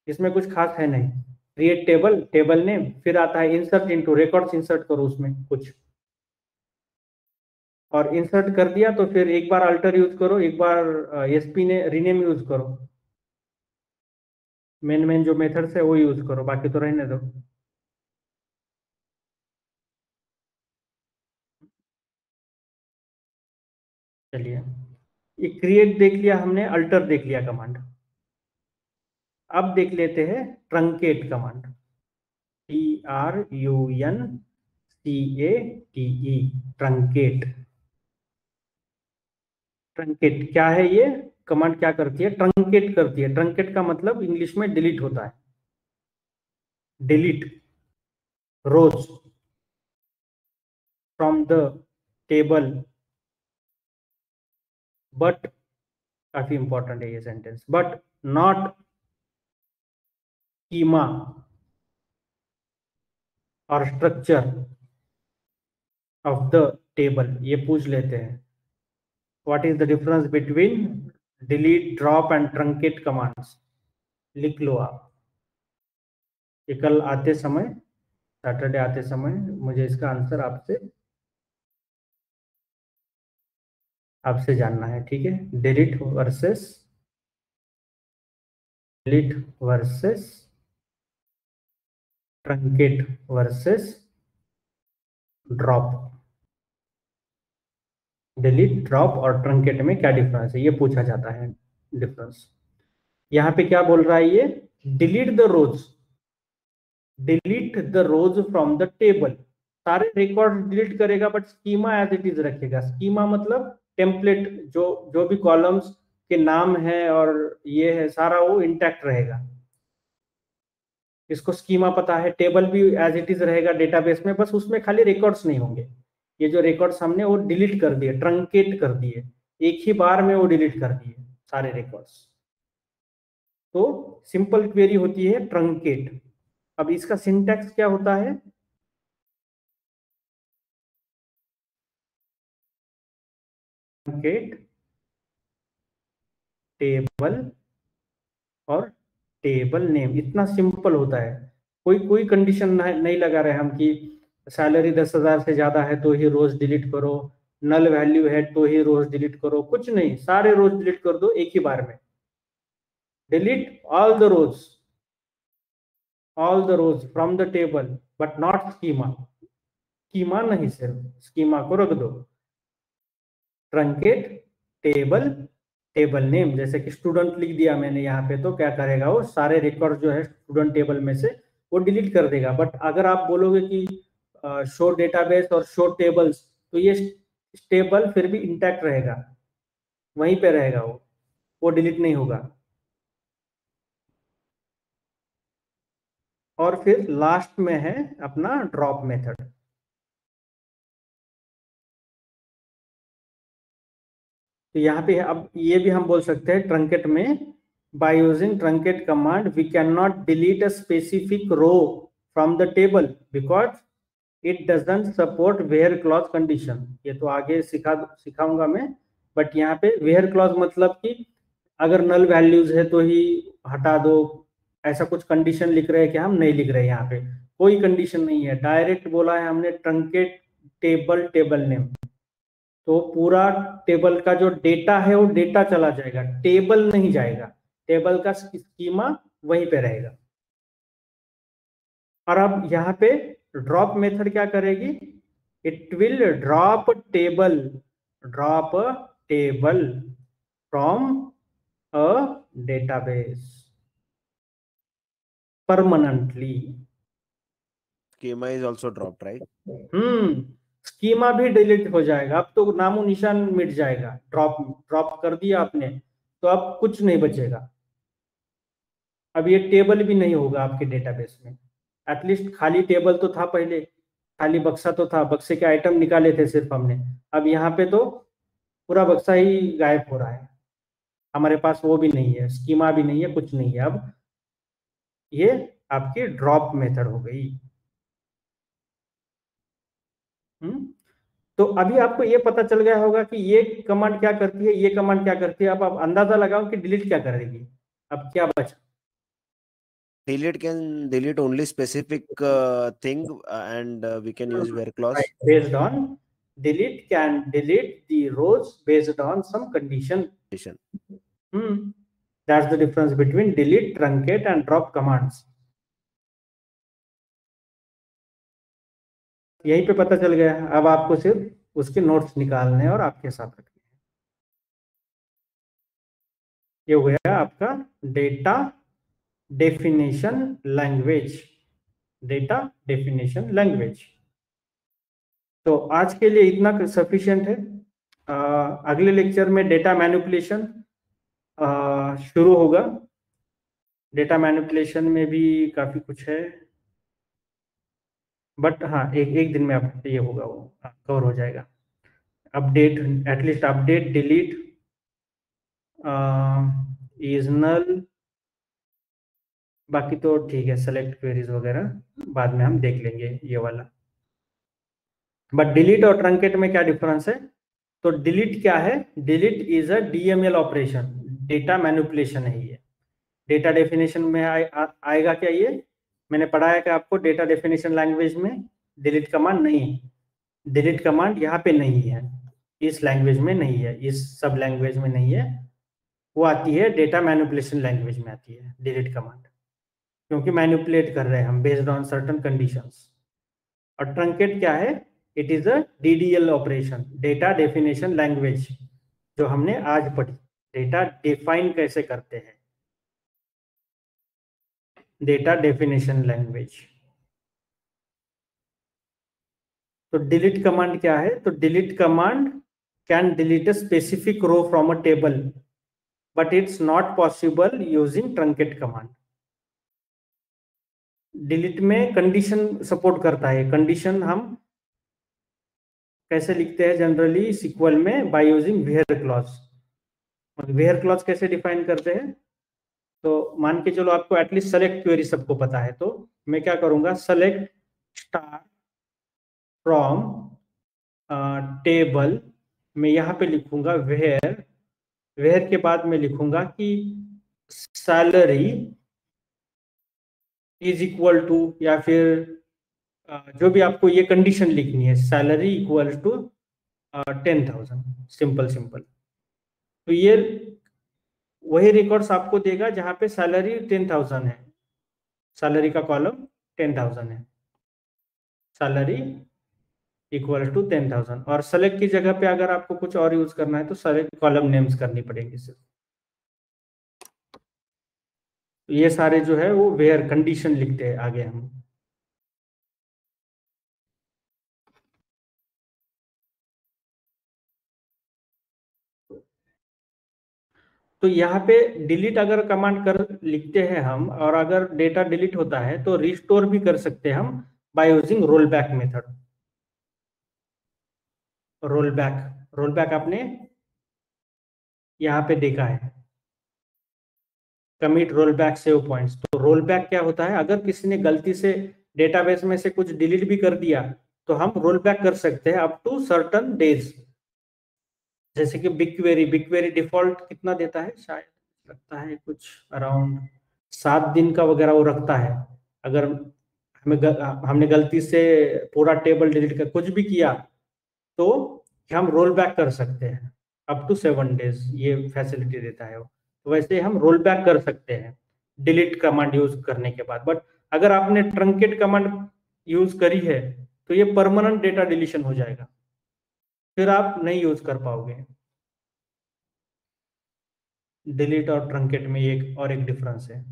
इसमें कुछ खास है नहीं। क्रिएट टेबल, टेबल नेम, फिर आता है इंसर्ट इनटू, रिकॉर्ड्स इंसर्ट करो उसमें कुछ, और इंसर्ट कर दिया तो फिर एक बार अल्टर यूज करो, एक बार एसपी ने रीनेम यूज करो, मेन जो मेथड्स है वो यूज करो, बाकी तो रहने दो। चलिए, ये क्रिएट देख लिया हमने, अल्टर देख लिया कमांड। अब देख लेते हैं truncate command, TRUNCATE, truncate. Truncate क्या है? ये कमांड क्या करती है? ट्रंकेट करती है। ट्रंकेट का मतलब इंग्लिश में डिलीट होता है, delete rows from the table, but, काफी इंपॉर्टेंट है ये सेंटेंस, बट नॉट स्कीमा और स्ट्रक्चर ऑफ द टेबल। ये पूछ लेते हैं, what is the difference between delete, drop and truncate commands? लिख लो आप। ये कल आते समय, सैटरडे आते समय मुझे इसका आंसर आपसे जानना है, ठीक है? Delete versus truncate versus drop. Delete, drop और ट्रंकेट में क्या डिफरेंस है, ये पूछा जाता है डिफरेंस। यहाँ पे क्या बोल रहा है ये? Delete the rows, delete the rows from the table. सारे रिकॉर्ड डिलीट करेगा but schema as it is रखेगा। स्कीमा मतलब टेम्पलेट जो भी कॉलम्स के नाम है और ये है सारा वो इंटैक्ट रहेगा। इसको स्कीमा पता है, टेबल भी एज इट इज रहेगा डेटाबेस में, बस उसमें खाली रिकॉर्ड्स नहीं होंगे। ये जो रिकॉर्ड्स हमने वो डिलीट कर दिए, ट्रंकेट कर दिए, एक ही बार में वो डिलीट कर दिए सारे रिकॉर्ड्स। तो सिंपल क्वेरी होती है ट्रंकेट। अब इसका सिंटैक्स क्या होता है? ट्रंकेट टेबल और टेबल नेम, इतना सिंपल होता है। कोई कंडीशन नहीं लगा रहे हम कि सैलरी 10,000 से ज्यादा है तो ही रोज डिलीट करो, नल वैल्यू है तो ही रोज डिलीट करो, कुछ नहीं, सारे रोज डिलीट कर दो एक ही बार में। Delete all the rows from the table but not schema. Schema नहीं, सिर्फ स्कीमा को रख दो। ट्रंकेट टेबल नेम, जैसे कि स्टूडेंट लिख दिया मैंने यहाँ पे, तो क्या करेगा वो सारे रिकॉर्ड जो है स्टूडेंट टेबल में से वो डिलीट कर देगा। बट अगर आप बोलोगे कि शो डेटाबेस और शो टेबल्स, तो ये टेबल फिर भी इंटैक्ट रहेगा, वहीं पे रहेगा, वो डिलीट नहीं होगा। और फिर लास्ट में है अपना ड्रॉप मेथड। तो यहाँ पे अब ये भी हम बोल सकते हैं ट्रंकेट में, by using truncate command we cannot delete a specific row from the table because it doesn't support where clause condition। ये तो आगे सिखाऊंगा मैं, बट यहाँ पे where clause मतलब कि अगर नल वैल्यूज है तो ही हटा दो, ऐसा कुछ कंडीशन लिख रहे हैं कि हम नहीं लिख रहे हैं। यहाँ पे कोई कंडीशन नहीं है, डायरेक्ट बोला है हमने ट्रंकेट टेबल नेम। तो पूरा टेबल का जो डेटा है वो डेटा चला जाएगा, टेबल नहीं जाएगा, टेबल का स्कीमा वहीं पे रहेगा। और अब यहाँ पे ड्रॉप मेथड क्या करेगी? It will drop table from a database permanently. Schema is also dropped, right? Schema भी डिलीट हो जाएगा। अब तो नामो निशान मिट जाएगा। ड्रॉप कर दिया आपने तो अब कुछ नहीं बचेगा। अब ये टेबल भी नहीं होगा आपके डेटाबेस में। एटलीस्ट खाली टेबल तो था पहले, खाली बक्सा तो था, बक्से के आइटम निकाले थे सिर्फ हमने। अब यहाँ पे तो पूरा बक्सा ही गायब हो रहा है, हमारे पास वो भी नहीं है, स्कीमा भी नहीं है, कुछ नहीं है। अब ये आपकी ड्रॉप मेथड हो गई। तो अभी आपको ये पता चल गया होगा कि ये कमांड क्या करती है, ये कमांड क्या करती है। अब आप अंदाजा लगाओ कि डिलीट क्या करेगी। अब क्या बचा? Delete can delete only specific thing and we can use where clause. Right. Based on delete can delete the rows based on some condition. That's the difference between delete, truncate and drop commands. यहीं पे पता चल गया। अब आपको सिर्फ उसके notes निकालने और आपके साथ रखने। ये हो गया आपका डेटा डेफिनेशन लैंग्वेज। तो आज के लिए इतना सफिशिएंट है। अगले लेक्चर में डेटा मैनिपुलेशन शुरू होगा। डेटा मैनिपुलेशन में भी काफी कुछ है, बट हाँ एक दिन में अब ये होगा, वो कवर हो जाएगा। Update, at least update, delete, is null, बाकी तो ठीक है। सेलेक्ट क्वेरीज वगैरह बाद में हम देख लेंगे ये वाला। बट डिलीट और ट्रंकेट में क्या डिफरेंस है? तो डिलीट क्या है? Delete is a DML operation, data manipulation है ये। डेटा डेफिनेशन में आएगा क्या? ये मैंने पढ़ाया कि आपको डेटा डेफिनेशन लैंग्वेज में डिलीट कमांड नहीं, डिलीट कमांड यहाँ पे नहीं है, इस लैंग्वेज में नहीं है, इस सब लैंग्वेज में नहीं है। वो आती है डेटा मैनिपुलेशन लैंग्वेज में आती है डिलीट कमांड, क्योंकि मैनिपुलेट कर रहे हैं हम बेस्ड ऑन सर्टेन कंडीशंस। और ट्रंकेट क्या है? It is a DDL operation, data definition language, जो हमने आज पढ़ी। डेटा डिफाइन कैसे करते हैं, डेटा डेफिनेशन लैंग्वेज। तो डिलीट कमांड क्या है? तो delete command can delete a specific row from a table, but it's not possible using truncate command. delete में कंडीशन सपोर्ट करता है. कंडीशन हम कैसे लिखते हैं जनरली SQL में? By using where clause. where clause कैसे डिफाइन करते हैं? तो मान के चलो आपको एटलीस्ट सेलेक्ट क्वेरी सबको पता है, तो मैं क्या करूंगा, सेलेक्ट स्टार फ्रॉम टेबल में यहाँ पे लिखूंगा वेयर के बाद में लिखूंगा कि सैलरी इज इक्वल टू, या फिर जो भी आपको ये कंडीशन लिखनी है, सैलरी इक्वल टू 10,000. सिंपल. तो ये वही रिकॉर्ड्स आपको देगा जहां पे सैलरी 10,000 है. सैलरी का कॉलम 10,000 है. Salary equal to 10,000. और सेलेक्ट की जगह पे अगर आपको कुछ और यूज करना है तो सेलेक्ट कॉलम नेम्स करनी पड़ेगी सिर्फ. ये सारे जो है वो वेयर कंडीशन लिखते हैं आगे हम. तो यहाँ पे डिलीट अगर कमांड कर लिखते हैं हम, और अगर डेटा डिलीट होता है तो रिस्टोर भी कर सकते हैं हम by using roll back method. Roll back आपने यहाँ पे देखा है, commit roll back save points. तो रोल बैक क्या होता है? अगर किसी ने गलती से डेटाबेस में से कुछ डिलीट भी कर दिया तो हम रोल बैक कर सकते हैं अप टू सर्टन डेज. जैसे कि बिग क्वेरी डिफॉल्ट कितना देता है, शायद लगता है कुछ अराउंड 7 दिन का वगैरह वो रखता है. अगर हमने गलती से पूरा टेबल डिलीट कर कुछ भी किया तो हम रोल बैक कर सकते हैं अप टू 7 डेज. ये फैसिलिटी देता है वो. तो वैसे हम रोल बैक कर सकते हैं डिलीट कमांड यूज करने के बाद. बट अगर आपने ट्रंकेट कमांड यूज करी है तो ये परमानेंट डेटा डिलीशन हो जाएगा, फिर आप नहीं यूज कर पाओगे. डिलीट और ट्रंकेट में एक डिफरेंस है.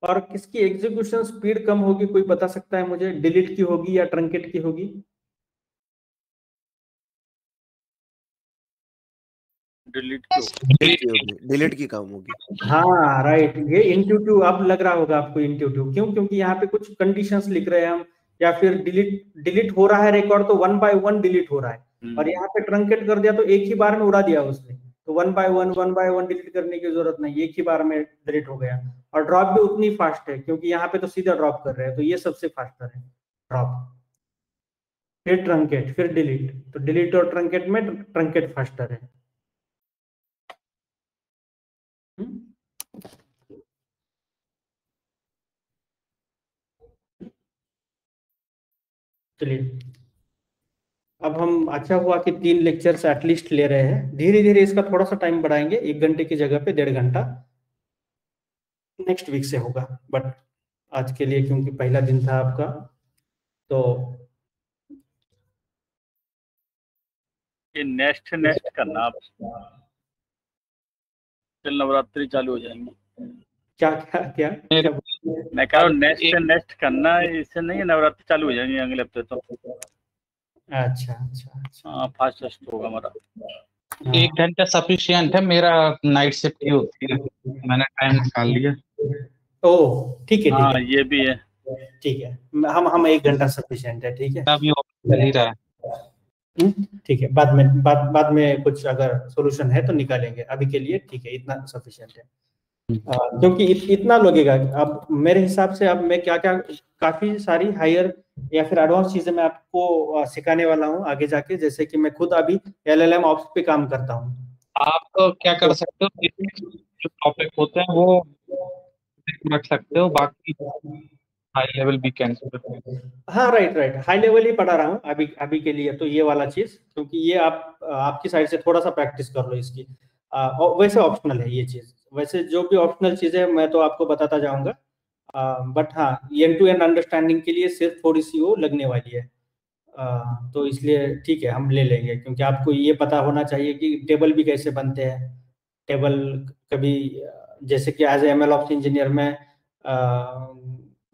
और किसकी एग्जीक्यूशन स्पीड कम होगी, कोई बता सकता है मुझे? डिलीट की होगी या ट्रंकेट की होगी? डिलीट की कम होगी. हाँ राइट. ये इंट्यूटिव अब लग रहा होगा आपको इंट्यूटिव. क्यों? क्योंकि यहाँ पे कुछ कंडीशंस लिख रहे हैं हम, या फिर डिलीट हो रहा है रिकॉर्ड तो 1 by 1 डिलीट हो रहा है. और यहाँ पे ट्रंकेट कर दिया तो एक ही बार में उड़ा दिया उसने. तो 1 by 1 डिलीट करने की जरूरत नहीं, एक ही बार में डिलीट हो गया. और ड्रॉप भी उतनी फास्ट है क्योंकि यहाँ पे तो सीधा ड्रॉप कर रहे हैं, तो ये सबसे फास्टर है ड्रॉप. फिर ट्रंकेट, फिर डिलीट. तो डिलीट और ट्रंकेट में ट्रंकेट फास्टर है. चलिए, अब हम अच्छा हुआ कि 3 लेक्चर्स एटलीस्ट ले रहे हैं. धीरे धीरे इसका थोड़ा सा टाइम बढ़ाएंगे, 1 घंटे की जगह पे 1.5 घंटा नेक्स्ट वीक से होगा. बट आज के लिए क्योंकि पहला दिन था आपका, तो ये नेक्स्ट करना आप, फिर नवरात्रि चालू हो जाएंगी. क्या मैं कह रहा हूँ नेक्स्ट करना, इससे नहीं नवरात्रि चालू हो जाएंगे अगले हफ्ते तो. अच्छा. हाँ, फास्ट होगा हमारा. 1 घंटा सफिशिएंट है. मेरा नाइट शिफ्ट ही होती है, मैंने टाइम निकाल लिया. ओह ठीक है. हाँ ये भी है. ठीक है, हम 1 घंटा सफिशिएंट है. ठीक है, अभी चल ही रहा है. ठीक है. बाद में कुछ अगर सॉल्यूशन है तो निकालेंगे. अभी के लिए ठीक है, इतना सफिशिएंट है. क्योंकि इतना लगेगा. अब मेरे हिसाब से अब मैं क्या काफी सारी हायर या फिर एडवांस चीजें मैं आपको सिखाने वाला हूँ आगे जाके. जैसे कि मैं खुद अभी LLM ऑप्स पे काम करता हूँ. आप क्या कर सकते हो, जो टॉपिक होते हैं वो रख सकते हो, बाकी हाई लेवल भी कैंसिल. हाँ राइट. हाई लेवल ही पढ़ा रहा हूँ अभी के लिए. तो ये वाला चीज, क्योंकि ये आपकी साइड से थोड़ा सा प्रैक्टिस कर लो इसकी. वैसे ऑप्शनल है ये चीज. वैसे जो भी ऑप्शनल चीजें है मैं तो आपको बताता जाऊंगा. बट हाँ, एंड टू एंड अंडरस्टैंडिंग के लिए सिर्फ थोड़ी सी वो लगने वाली है. तो इसलिए ठीक है, हम ले लेंगे. क्योंकि आपको ये पता होना चाहिए कि टेबल भी कैसे बनते हैं. टेबल कभी जैसे कि एज ML ऑप्स इंजीनियर में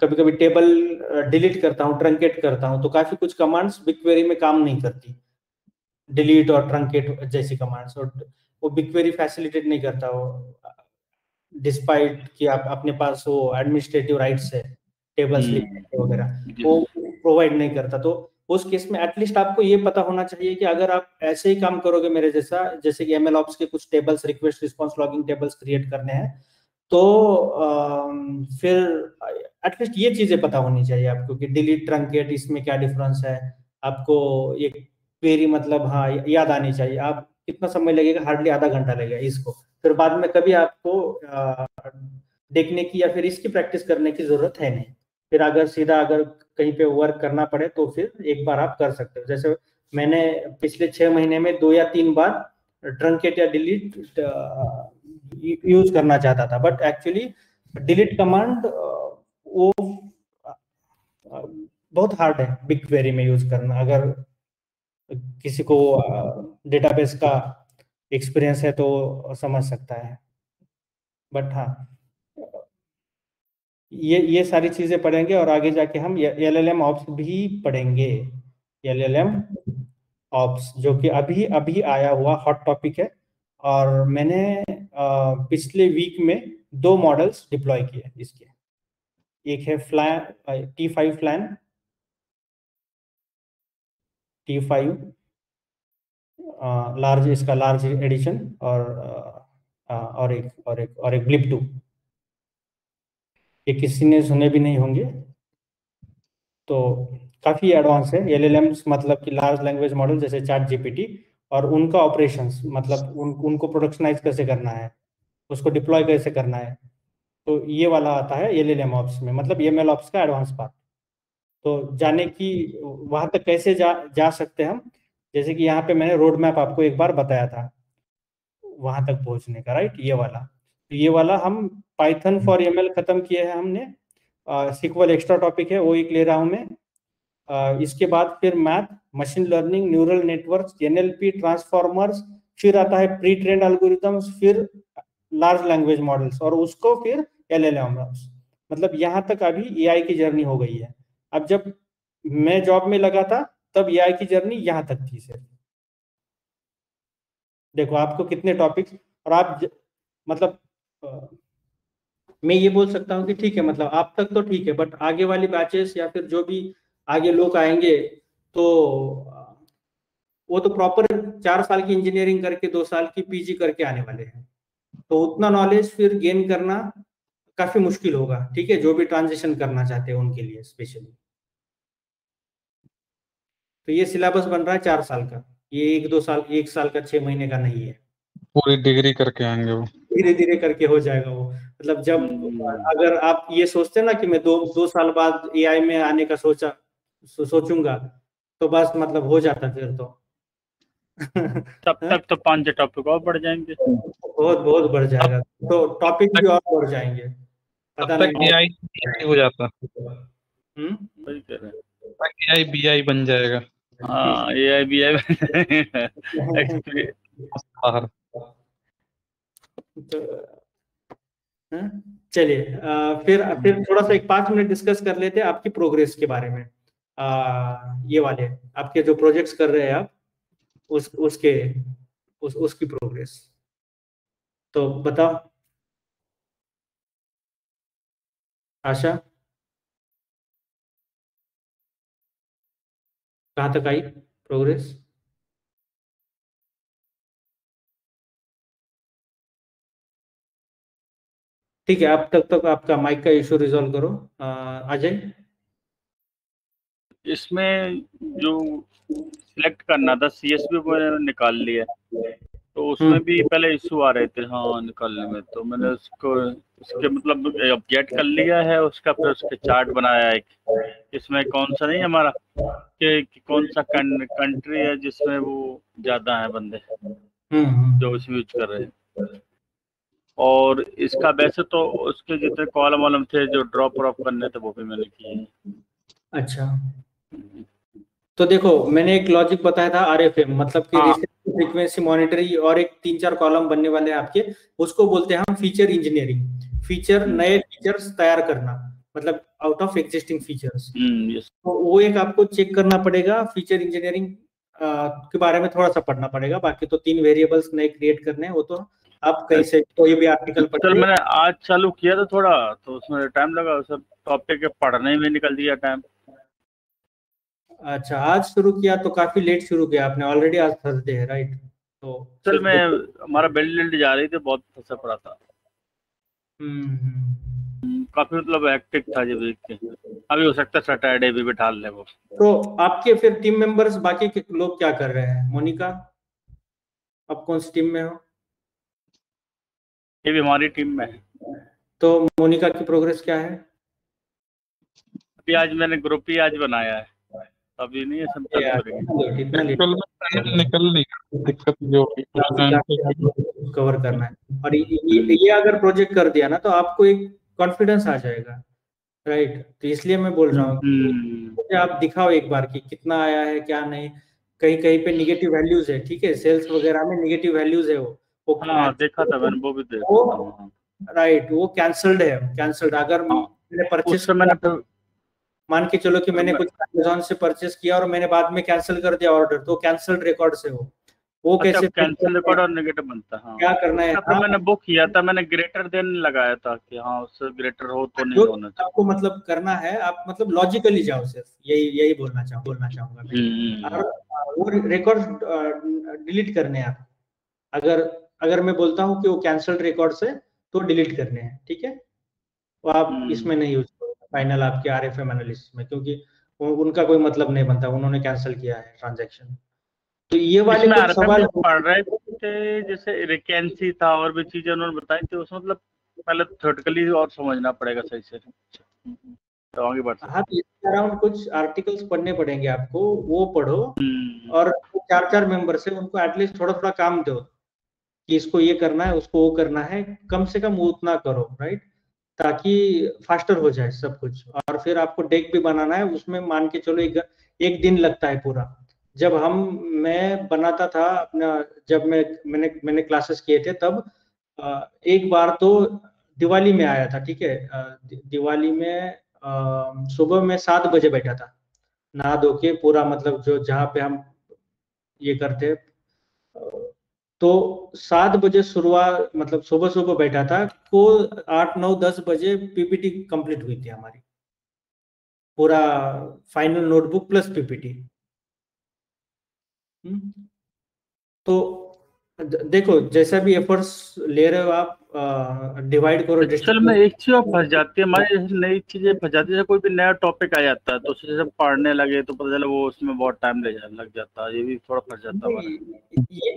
कभी कभी टेबल डिलीट करता हूँ, ट्रंकेट करता हूँ, तो काफी कुछ कमांड्स बिग क्वेरी में काम नहीं करती. डिलीट और ट्रंकेट जैसी कमांड्स, और वो BigQuery फैसिलिटेट नहीं करता वो, डिस्पाइट कि आप अपने पास वो एडमिनिस्ट्रेटिव राइट्स है टेबल्स लिखने वगैरह, वो प्रोवाइड नहीं करता। तो उस केस में एटलीस्ट आपको ये पता होना चाहिए कि अगर आप ऐसे ही काम करोगे मेरे जैसा, जैसे कि MLOps के कुछ tables, request response logging tables create करने हैं, तो फिर एटलीस्ट ये चीजें पता होनी चाहिए आपको कि डिलीट ट्रंकेट इसमें क्या डिफरेंस है, आपको ये क्वेरी मतलब हाँ याद आनी चाहिए। आप कितना समय लगेगा, हार्डली आधा घंटा लगेगा इसको, फिर बाद में कभी आपको देखने की या फिर इसकी प्रैक्टिस करने की जरूरत है नहीं। फिर अगर सीधा अगर कहीं पे वर्क करना पड़े तो फिर एक बार आप कर सकते हो। जैसे मैंने पिछले 6 महीने में 2 या 3 बार ट्रंकेट या डिलीट यूज करना चाहता था, बट एक्चुअली डिलीट कमांड वो बहुत हार्ड है BigQuery में यूज करना, अगर किसी को डेटाबेस का एक्सपीरियंस है तो समझ सकता है। बट हाँ, ये सारी चीजें पढ़ेंगे और आगे जाके हम LLM ऑप्स भी पढ़ेंगे। LLM ऑप्स जो कि अभी अभी आया हुआ हॉट टॉपिक है, और मैंने पिछले वीक में 2 मॉडल्स डिप्लॉय किए इसके। एक है T5 फ्लैन, T5 लार्ज, इसका लार्ज एडिशन, और एक ब्लिप 2। ये किसी ने सुने भी नहीं होंगे, तो काफी एडवांस है। LLMs मतलब कि लार्ज लैंग्वेज मॉडल जैसे ChatGPT, और उनका ऑपरेशंस मतलब उनको प्रोडक्शनाइज कैसे करना है, उसको डिप्लॉय कैसे करना है, तो ये वाला आता है LLM ऑप्स में, मतलब MLOps का एडवांस पार्ट। तो जाने की वहां तक कैसे जा सकते हैं हम, जैसे कि यहाँ पे मैंने रोड मैप आपको एक बार बताया था वहां तक पहुंचने का, राइट, ये वाला। तो ये वाला हम पाइथन फॉर ML खत्म किए हैं हमने, SQL एक्स्ट्रा टॉपिक है वो एक ले रहा हूं मैं। इसके बाद फिर math, machine learning, neural networks, NLP, transformers, फिर आता है प्री ट्रेन्ड एल्गोरिथम्स, फिर लार्ज लैंग्वेज मॉडल्स, और उसको फिर LLMs। मतलब यहाँ तक अभी AI की जर्नी हो गई है। अब जब मैं जॉब में लगा था तब AI की जर्नी यहाँ तक थी सिर्फ। देखो आपको कितने टॉपिक्स, और आप मतलब मैं ये बोल सकता हूँ कि ठीक है, मतलब आप तक तो ठीक है, बट आगे वाली बैचेस या फिर जो भी आगे लोग आएंगे, तो वो तो प्रॉपर 4 साल की इंजीनियरिंग करके 2 साल की PG करके आने वाले हैं, तो उतना नॉलेज फिर गेन करना काफी मुश्किल होगा। ठीक है, जो भी ट्रांजिशन करना चाहते हैं उनके लिए स्पेशली। तो ये सिलेबस बन रहा है 4 साल का, ये 1-2 साल, 1 साल का 6 महीने का नहीं है, पूरी डिग्री करके आएंगे वो, धीरे धीरे करके हो जाएगा वो। मतलब जब अगर आप ये सोचते हैं ना कि मैं 2 साल बाद AI में आने का सोचूंगा, तो बस मतलब हो जाता फिर तो तब तक तो 5 टॉपिक और बढ़ जाएंगे, बहुत बढ़ जाएगा, तो टॉपिक भी और बढ़ जाएंगे, पता नहीं AI हो जाता, वही कह रहे हैं, AI BI बन जाएगा। हाँ AI BI बाहर। चलिए फिर थोड़ा सा एक 5 मिनट डिस्कस कर लेते हैं आपकी प्रोग्रेस के बारे में। ये वाले आपके जो प्रोजेक्ट्स कर रहे हैं आप, उसकी प्रोग्रेस तो बताओ। आशा कहाँ तक आई प्रोग्रेस? ठीक है, अब तक आपका माइक का इशू रिजॉल्व करो। अजय, इसमें जो सिलेक्ट करना था CSV मैंने निकाल लिया, तो उसमें भी पहले इशू आ रहे थे हाँ निकालने में, तो मैंने उसके मतलब ऑब्जेक्ट कर लिया है उसका, फिर उसके चार्ट बनाया है। इसमें कौन सा नहीं हमारा कि कौन सा कंट्री है जिसमें वो ज्यादा है बंदे जो उसमें यूज कर रहे हैं, और इसका वैसे तो उसके जितने कॉलम वॉलम थे जो ड्रॉप करने थे वो भी मैंने किए हैं। अच्छा, तो देखो मैंने एक लॉजिक बताया था RFM, मतलब कि रिसेंट फ्रीक्वेंसी मॉनिटरिंग, और एक 3-4 कॉलम बनने वाले हैं आपके, उसको बोलते हैं हम फीचर इंजीनियरिंग। फीचर, नए फीचर्स तैयार करना, मतलब आउट ऑफ एग्जिस्टिंग फीचर्स। तो वो एक आपको चेक करना पड़ेगा फीचर इंजीनियरिंग के बारे में थोड़ा सा पढ़ना पड़ेगा, बाकी तो 3 वेरिएबल्स नए क्रिएट करने हैं, वो तो आप कहीं से कोई भी आर्टिकल चल मैंने आज चालू किया था थोड़ा, तो उसमें टाइम लगा, सब टॉपिक के पढ़ने में निकल दिया टाइम। अच्छा, आज शुरू किया तो काफी लेट शुरू किया आपने, ऑलरेडी आज थर्सडे है राइट? तो चल मैं हमारा बिल्ड जा रही थी, बहुत फंसा पड़ा था। काफी मतलब हेक्टिक था ये वीक के। अभी हो सकता है सैटरडे भी बिठा ले वो। तो आपके फिर टीम मेंबर्स बाकी के लोग क्या कर रहे हैं? मोनिका, आप कौन सी टीम में हो? ये भी हमारी टीम में है। तो मोनिका की प्रोग्रेस क्या है? अभी आज मैंने ग्रुप ही आज बनाया है, अभी नहीं है, सब चालू करेंगे। इतना लेट एक्चुअल में टाइम निकल नहीं रहा, दिक्कत जो कवर करना है। और ये अगर प्रोजेक्ट कर दिया ना तो आपको एक कॉन्फिडेंस आ जाएगा, राइट? तो इसलिए मैं बोल रहा हूँ मुझे आप दिखाओ एक बार कि कितना आया है क्या नहीं। कहीं कहीं पे निगेटिव वैल्यूज है, ठीक है, सेल्स वगैरह में निगेटिव वैल्यूज है वो हाँ देखा था मैंने, वो भी देखा था। राइट, वो कैंसल्ड है, कैंसल्ड। अगर मैंने परचेस, मान के चलो कि मैंने कुछ अमेज़न से परचेस किया और मैंने बाद में कैंसिल कर दिया ऑर्डर, तो कैंसल्ड रिकॉर्ड से वो कैसे कैंसिल रिकॉर्ड और नेगेटिव बनता है? हाँ, क्या करना है? तो मैंने बुक किया था, मैंने ग्रेटर देन लगाया था कि हाँ उससे ग्रेटर हो तो नहीं होना चाहिए। आपको मतलब करना है, आप मतलब लॉजिकली जाओ, सिर्फ यही बोलना चाहूंगा मैं। वो रिकॉर्ड डिलीट करने हैं आप। अगर मैं बोलता हूँ कि वो कैंसल्ड रिकॉर्ड से, तो डिलीट करने हैं, ठीक है? वो आप इसमें नहीं यूज करो फाइनल आपके आरएफएम एनालिसिस में, क्योंकि उनका कोई मतलब नहीं बनता, उन्होंने कैंसिल किया है ट्रांजैक्शन। तो ये वाले कुछ सवाल पढ़ रहे थे, जैसे रिकेंसी था और भी चीजें उन्होंने बताई थी, उसमें मतलब पहले थ्योरेटिकली और समझना पड़ेगा सही से, तो आगे बढ़ सकते। हाँ, अराउंड कुछ आर्टिकल्स पढ़ने पड़ेंगे आपको, वो पढ़ो। और 4 मेंबर से उनको एटलीस्ट थोड़ा थोड़ा काम दो कि इसको ये करना है, उसको वो करना है, कम से कम उतना करो, राइट? ताकि फास्टर हो जाए सब कुछ। और फिर आपको डेक भी बनाना है, उसमें मान के चलो एक दिन लगता है पूरा। जब मैं बनाता था अपना, जब मैंने क्लासेस किए थे, तब एक बार तो दिवाली में आया था, ठीक है? दिवाली में सुबह में 7 बजे बैठा था, नहा धो के पूरा, मतलब जो जहाँ पे हम ये करते, तो 7 बजे शुरुआत, मतलब सुबह सुबह बैठा था, को 8 9 10 बजे पीपीटी कंप्लीट हुई थी हमारी, पूरा फाइनल नोटबुक प्लस पीपीटी। तो देखो, जैसा भी एफर्ट्स ले रहे हो आप, डिवाइड करो। चल मैं एक चीज और फंस जाती है, हमारी नई चीजें फंस जाती है, कोई भी नया टॉपिक आ जाता है तो उसे जब पढ़ने लगे तो पता चला वो उसमें बहुत टाइम लग जाता है, ये भी थोड़ा फंस जाता है।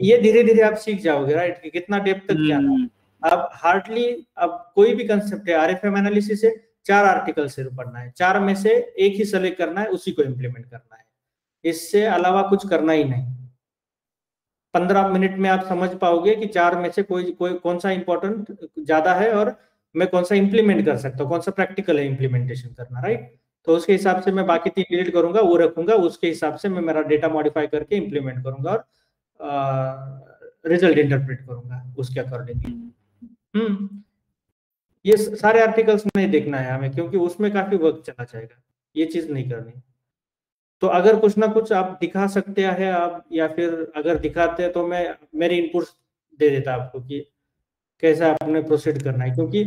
ये धीरे धीरे आप सीख जाओगे, राइट? कि कितना डेप्थ तक जाना। अब हार्डली, अब कोई भी कंसेप्ट है, आरएफएम एनालिसिस से 4 आर्टिकल से पढ़ना है, 4 में से एक ही सेलेक्ट करना है, उसी को इम्प्लीमेंट करना है, इससे अलावा कुछ करना ही नहीं। 15 मिनट में आप समझ पाओगे कि 4 में से कोई कौन सा इंपॉर्टेंट ज्यादा है और मैं कौन सा इंप्लीमेंट कर सकता हूँ, कौन सा प्रैक्टिकल है इंप्लीमेंटेशन करना, राइट? तो उसके हिसाब से मैं बाकी 3 डिलीट करूंगा, वो रखूंगा, उसके हिसाब से मैं मेरा डेटा मॉडिफाई करके इंप्लीमेंट करूंगा और रिजल्ट इंटरप्रेट करूंगा उसके अकॉर्डिंगली। ये सारे आर्टिकल्स नहीं देखना है हमें, क्योंकि उसमें काफी वक्त चला जाएगा, ये चीज नहीं करनी। तो अगर कुछ ना कुछ आप दिखा सकते हैं आप, या फिर अगर दिखाते हैं तो मैं मेरे इनपुट्स दे देता आपको कि कैसा आपने प्रोसीड करना है, क्योंकि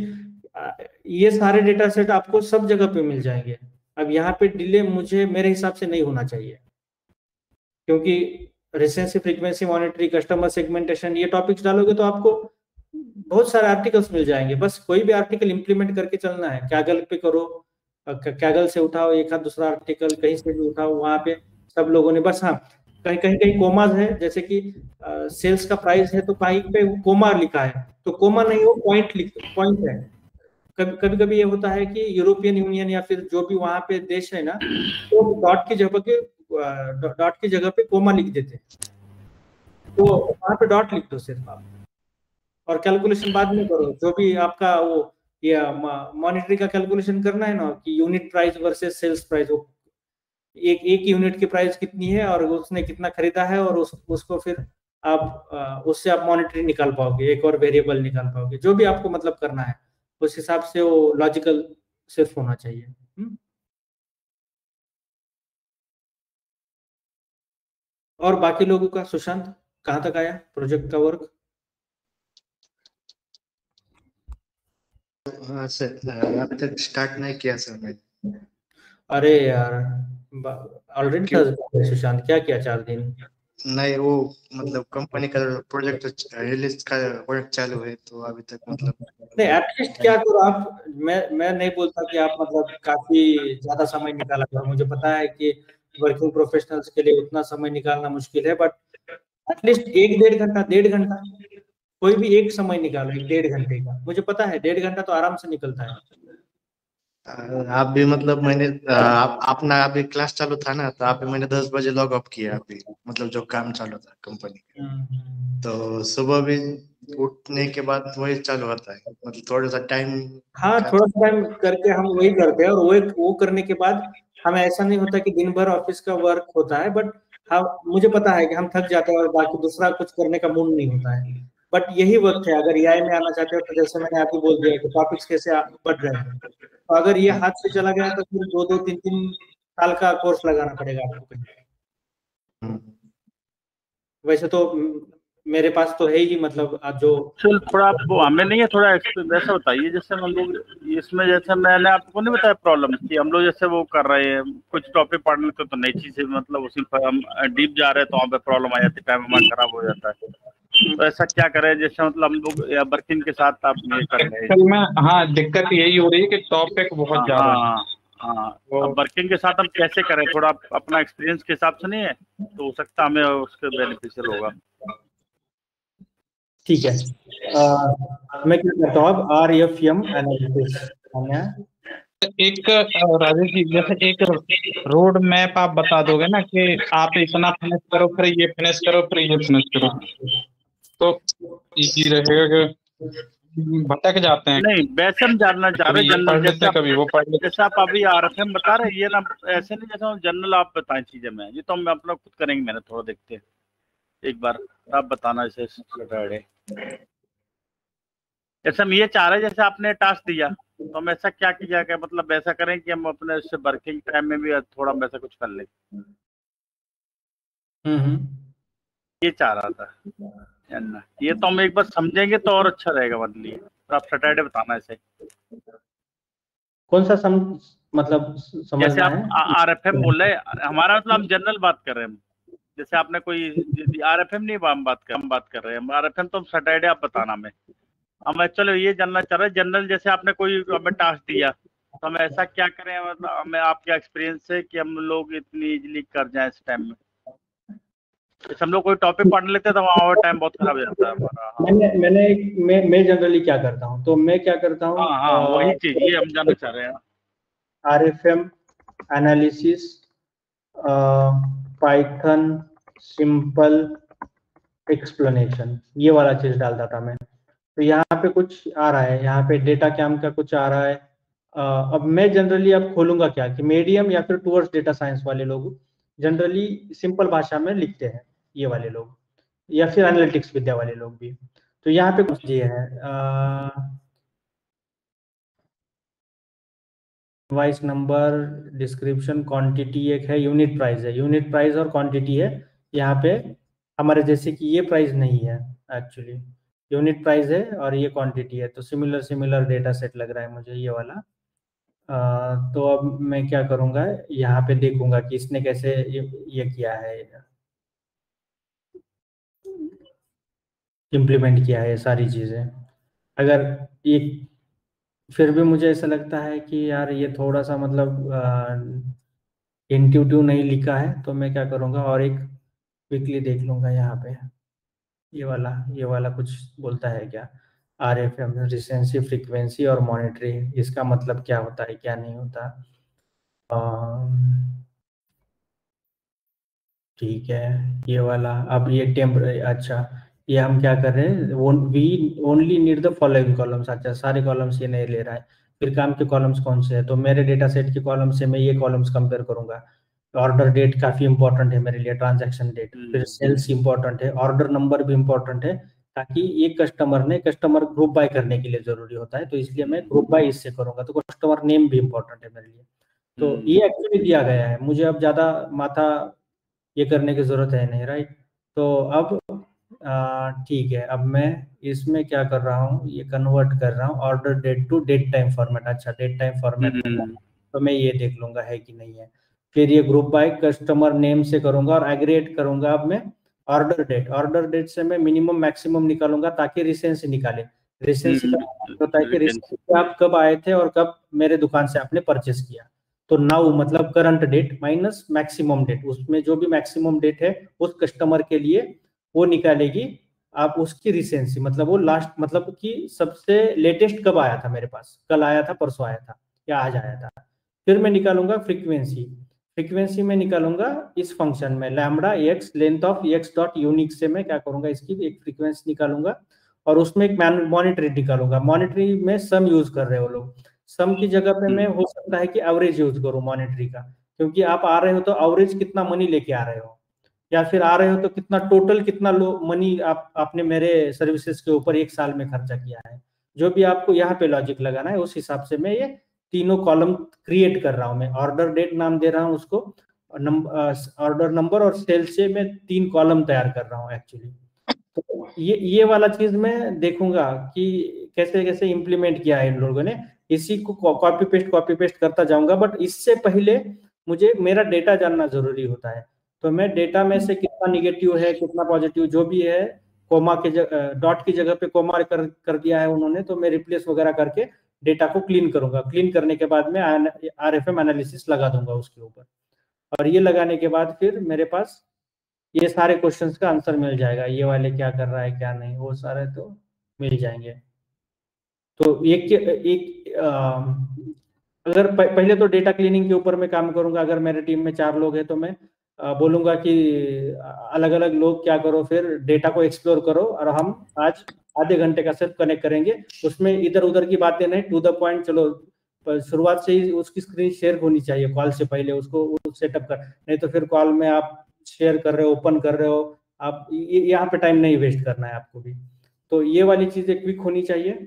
ये सारे डेटा सेट आपको सब जगह पे मिल जाएंगे। अब यहाँ पे डिले मुझे मेरे हिसाब से नहीं होना चाहिए, क्योंकि रेसेंसी, फ्रीक्वेंसी मॉनिटरिंग, कस्टमर सेगमेंटेशन, ये टॉपिक्स डालोगे तो आपको बहुत सारे आर्टिकल्स मिल जाएंगे। बस कोई भी आर्टिकल इंप्लीमेंट करके चलना है, कैगल पे करो, कैगल से उठाओ एक आध दूसरा आर्टिकल, कहीं से भी उठाओ, वहां पे सब लोगों ने बस, हाँ कहीं कोमाज है, जैसे कि सेल्स का प्राइस है तो कहीं पे कोमा लिखा है, तो कोमा नहीं हो पॉइंट है। कभी ये होता है कि यूरोपियन यूनियन या फिर जो भी वहां पे देश है ना, तो डॉट की जगह पे कोमा लिख देते हैं, तो वहां पे डॉट लिख दो सिर्फ आप, और कैलकुलेशन बाद में करो। जो भी आपका वो ये मॉनिटरी का कैलकुलेशन करना है ना, कि unit price versus sales price, वो एक यूनिट की प्राइस कितनी है और उसने कितना खरीदा है, और उसको फिर आप उससे आप मॉनिटरी निकाल पाओगे, एक और वेरिएबल निकाल पाओगे। जो भी आपको मतलब करना है उस हिसाब से वो लॉजिकल सिर्फ होना चाहिए। और बाकी लोगों का, सुशांत कहाँ तक आया प्रोजेक्ट का वर्क? हाँ सर, अभी तक स्टार्ट नहीं किया सर मैं। अरे यार, ऑलरेडी क्यों? थर्सडे सुशांत, क्या किया 4 दिन? नहीं, वो मतलब कंपनी का प्रोजेक्ट रिलीज का वर्क चालू है, तो अभी तक मतलब नहीं, एटलीस्ट क्या करो आप, मैं नहीं बोलता कि आप मतलब काफी ज्यादा समय निकाला करो, मुझे पता है कि वर्किंग प्रोफेशनल्स के लिए उतना समय निकालना मुश्किल है, बट एटलीस्ट 1-1.5 घंटा, 1.5 घंटा, कोई भी एक समय निकालो, 1-1.5 घंटे का। मुझे पता है 1.5 घंटा तो आराम से निकलता है। आप भी मतलब मैंने अपना अभी क्लास चालू था ना, तो अभी मैंने 10 बजे लॉग ऑफ किया अभी, मतलब जो काम चालू था कंपनी का। तो सुबह भी उठने के बाद वही चालू होता है, मतलब थोड़ा सा टाइम। हाँ, थोड़ा टाइम करके हम वही करते हैं, और वो करने के बाद हमें ऐसा नहीं होता कि दिन भर ऑफिस का वर्क होता है, बट हाँ, मुझे पता है कि हम थक जाते हैं और बाकी दूसरा कुछ करने का मूड नहीं होता है। बट यही वक्त है, अगर एआई में आना चाहते हो तो जैसे मैंने आपको बोल दिया कि टॉपिक्स कैसे बढ़ रहे हैं, तो अगर ये हाथ से चला गया तो फिर 2-2, 3-3 साल का कोर्स लगाना पड़ेगा आपको कहीं। वैसे तो मेरे पास तो है ही, मतलब जो चल थोड़ा आप वो हमें नहीं है, थोड़ा वैसा बताइए जैसे हम लोग इसमें, जैसे मैंने आपको नहीं बताया प्रॉब्लम कि हम लोग जैसे वो कर रहे हैं कुछ टॉपिक पढ़ लेते तो नई चीजें, मतलब उसी पर हम डीप जा रहे हैं तो वहाँ पे प्रॉब्लम आ जाती है, टाइम हमारा खराब हो जाता है। तो ऐसा क्या करें जैसे मतलब हम लोग या वर्किंग के साथ आप ये कर रहे हैं? एक्चुअल में हाँ, दिक्कत यही हो रही है कि टॉपिक बहुत ज्यादा है। हाँ, अब वर्किंग के साथ हम कैसे करें, थोड़ा अपना एक्सपीरियंस के हिसाब से नहीं है तो हो सकता हमें उसके बेनिफिशियल होगा। ठीक है, मैं क्या करता हूँ अब RFM एनालिसिस। एक राजेश जी, जैसे एक रोड मैप आप बता दोगे ना कि आप इतना फिनिश करो, फिर ये फिनिश करो, फिर ये फिनिश करो, तो इजी रहेगा। भटक जाते हैं, नहीं वैसे हम जानना चाह रहे कभी ये पढ़ लेते हैं, कभी वो पढ़ लेते जैसे आप अभी RFM बता रहे हैं, ये ना ऐसे नहीं जैसे जनरल आप बताएं चीजें में, ये तो हम अपना खुद करेंगे, मैंने थोड़ा देखते हैं एक बार, आप बताना जैसे सैटरडे। जैसे हम ये चाह रहे हैं, जैसे आपने टास्क दिया तो हम ऐसा क्या किया क्या, मतलब ऐसा करें कि हम अपने उससे वर्किंग टाइम में भी थोड़ा वैसा कुछ कर लें। ये चाह रहा था जानना, ये तो हम एक बार समझेंगे तो और अच्छा रहेगा, मतलब तो आप सैटरडे बताना ऐसे। कौन सा मतलब जैसे समझना आप है? RFM बोल रहे हैं, हमारा मतलब हम जनरल बात कर रहे हैं, जैसे आपने कोई RFM नहीं हम बात कर रहे हैं, RFM तो सैटरडे आप बताना हमें। हम एक्चुअली ये जानना चाह रहे हैं जनरल, जैसे आपने कोई हमें टास्क दिया तो हम ऐसा क्या करें, मतलब हमें आपका एक्सपीरियंस है कि हम लोग इतनी इजीली कर जाएं इस टाइम में। जैसे हम लोग कोई टॉपिक पढ़ लेते हैं तो वहाँ टाइम बहुत खराब हो जाता है हमारा। मैं जनरली क्या करता हूँ, तो मैं क्या करता हूँ, हाँ वही चीज ये हम जानना चाह रहे हैं। RFM analysis, Python simple explanation, ये वाला चीज डालता था मैं। तो यहाँ पे कुछ आ रहा है, यहाँ पे डेटा कैम का कुछ आ रहा है। अब मैं जनरली अब खोलूंगा क्या कि मीडियम या फिर टूवर्ड्स डेटा साइंस वाले लोग जनरली सिंपल भाषा में लिखते हैं, ये वाले लोग, या फिर एनालिटिक्स विद्या वाले लोग भी। तो यहाँ पे कुछ दिए हैं, डिवाइस नंबर, डिस्क्रिप्शन, क्वांटिटी एक है, यूनिट प्राइस है, यूनिट प्राइस और क्वांटिटी है। यहाँ पे हमारे जैसे कि ये प्राइस नहीं है एक्चुअली, यूनिट प्राइस है और ये क्वांटिटी है, तो सिमिलर डेटा सेट लग रहा है मुझे ये वाला। तो अब मैं क्या करूँगा, यहाँ पे देखूंगा कि इसने कैसे ये किया है, इम्प्लीमेंट किया है सारी चीज़ें। अगर ये फिर भी मुझे ऐसा लगता है कि यार ये थोड़ा सा मतलब इंट्यूटिव नहीं लिखा है, तो मैं क्या करूँगा और एक क्विकली देख लूँगा यहाँ पे, ये वाला कुछ बोलता है क्या, RFM रिसेंसी, फ्रीक्वेंसी और मॉनिटरिंग, इसका मतलब क्या होता है क्या नहीं होता। ठीक है, ये वाला, अब ये अच्छा, ये हम क्या कर रहे हैं, we only need the following columns. अच्छा, सारे कॉलम्स ये नहीं ले रहा है, फिर काम के कॉलम्स कौन से हैं, तो मेरे डेटा सेट के कॉलम से मैं ये कॉलम्स कंपेयर करूंगा। ऑर्डर डेट काफी इंपॉर्टेंट है मेरे लिए, ट्रांजैक्शन डेट, फिर सेल्स इंपॉर्टेंट है, ऑर्डर नंबर भी इंपॉर्टेंट है, ताकि एक कस्टमर ग्रुप बाय करने के लिए जरूरी होता है, तो इसलिए मैं ग्रुप बाय इससे करूंगा। तो कस्टमर नेम भी इंपॉर्टेंट है मेरे लिए। तो ये एक्चुअली दिया गया है, मुझे अब ज्यादा माथा ये करने की जरूरत है नहीं, राइट। तो अब ठीक है, अब मैं इसमें क्या कर रहा हूँ, ये कन्वर्ट कर रहा हूँ order date to date time format. अच्छा, डेट टाइम फॉर्मेट तो मैं ये देख लूंगा है कि नहीं है। फिर ये ग्रुप बाय कस्टमर नेम से करूंगा और एग्रीगेट करूंगा। अब मैं ऑर्डर डेट से मैं मिनिमम मैक्सिमम निकालूंगा ताकि रिसेंसी निकाले। रिसेंसी का होता है कि रिसेंसी आप कब आए थे और कब मेरे दुकान से आपने परचेस किया। तो नाउ मतलब current date minus maximum date, उसमें जो भी मैक्सिमम डेट है उस कस्टमर के लिए वो निकालेगी। आप उसकी रिसेंसी मतलब वो लास्ट मतलब कि सबसे लेटेस्ट कब आया था मेरे पास, कल आया था, परसों आया था या आज आया था। फिर मैं निकालूंगा फ्रीक्वेंसी में निकालूंगा इस फंक्शन में lambda x length of x dot unique से मैं क्या करूंगा, इसकी एक फ्रीक्वेंसी निकालूंगा और उसमें एक मॉनिटरी निकालूंगा। मॉनिटरी में सम यूज कर रहे हो लोग, सम की जगह पे मैं हो सकता है कि एवरेज यूज करूं मॉनिटरी का, क्योंकि आप आ रहे हो तो एवरेज कितना मनी लेके आ रहे हो, या फिर आ रहे हो तो कितना टोटल कितना लो मनी आपने मेरे सर्विसेज के ऊपर एक साल में खर्चा किया है। जो भी आपको यहाँ पे लॉजिक लगाना है उस हिसाब से मैं ये तीनों कॉलम क्रिएट कर रहा हूँ। मैं ऑर्डर डेट नाम दे रहा हूँ उसको, ऑर्डर नंबर और सेल से मैं 3 कॉलम तैयार कर रहा हूँ एक्चुअली। तो ये वाला चीज मैं देखूंगा कि कैसे कैसे इम्प्लीमेंट किया है इन लोगों ने। इसी को कॉपी पेस्ट करता जाऊंगा, बट इससे पहले मुझे मेरा डेटा जानना जरूरी होता है। तो मैं डेटा में से कितना निगेटिव है कितना पॉजिटिव जो भी है, कोमा के डॉट की जगह पे कोमा कर दिया है उन्होंने, तो मैं रिप्लेस वगैरह करके डेटा को क्लीन करूंगा। क्लीन करने के बाद में RFM एनालिसिस लगा दूंगा उसके ऊपर, और ये लगाने के बाद फिर मेरे पास ये सारे क्वेश्चंस का आंसर मिल जाएगा। ये वाले क्या कर रहा है क्या नहीं, वो सारे तो मिल जाएंगे। तो एक अगर पहले तो डेटा क्लीनिंग के ऊपर मैं काम करूंगा। अगर मेरे टीम में 4 लोग हैं तो मैं बोलूंगा कि अलग अलग लोग क्या करो, फिर डेटा को एक्सप्लोर करो और हम आज आधे घंटे का सिर्फ कनेक्ट करेंगे। उसमें इधर उधर की बातें नहीं, टू द पॉइंट। चलो शुरुआत से ही उसकी स्क्रीन शेयर होनी चाहिए कॉल से पहले, उसको सेटअप कर, नहीं तो फिर कॉल में आप शेयर कर रहे हो, ओपन कर रहे हो आप, यहाँ पे टाइम नहीं वेस्ट करना है आपको भी। तो ये वाली चीजें क्विक होनी चाहिए,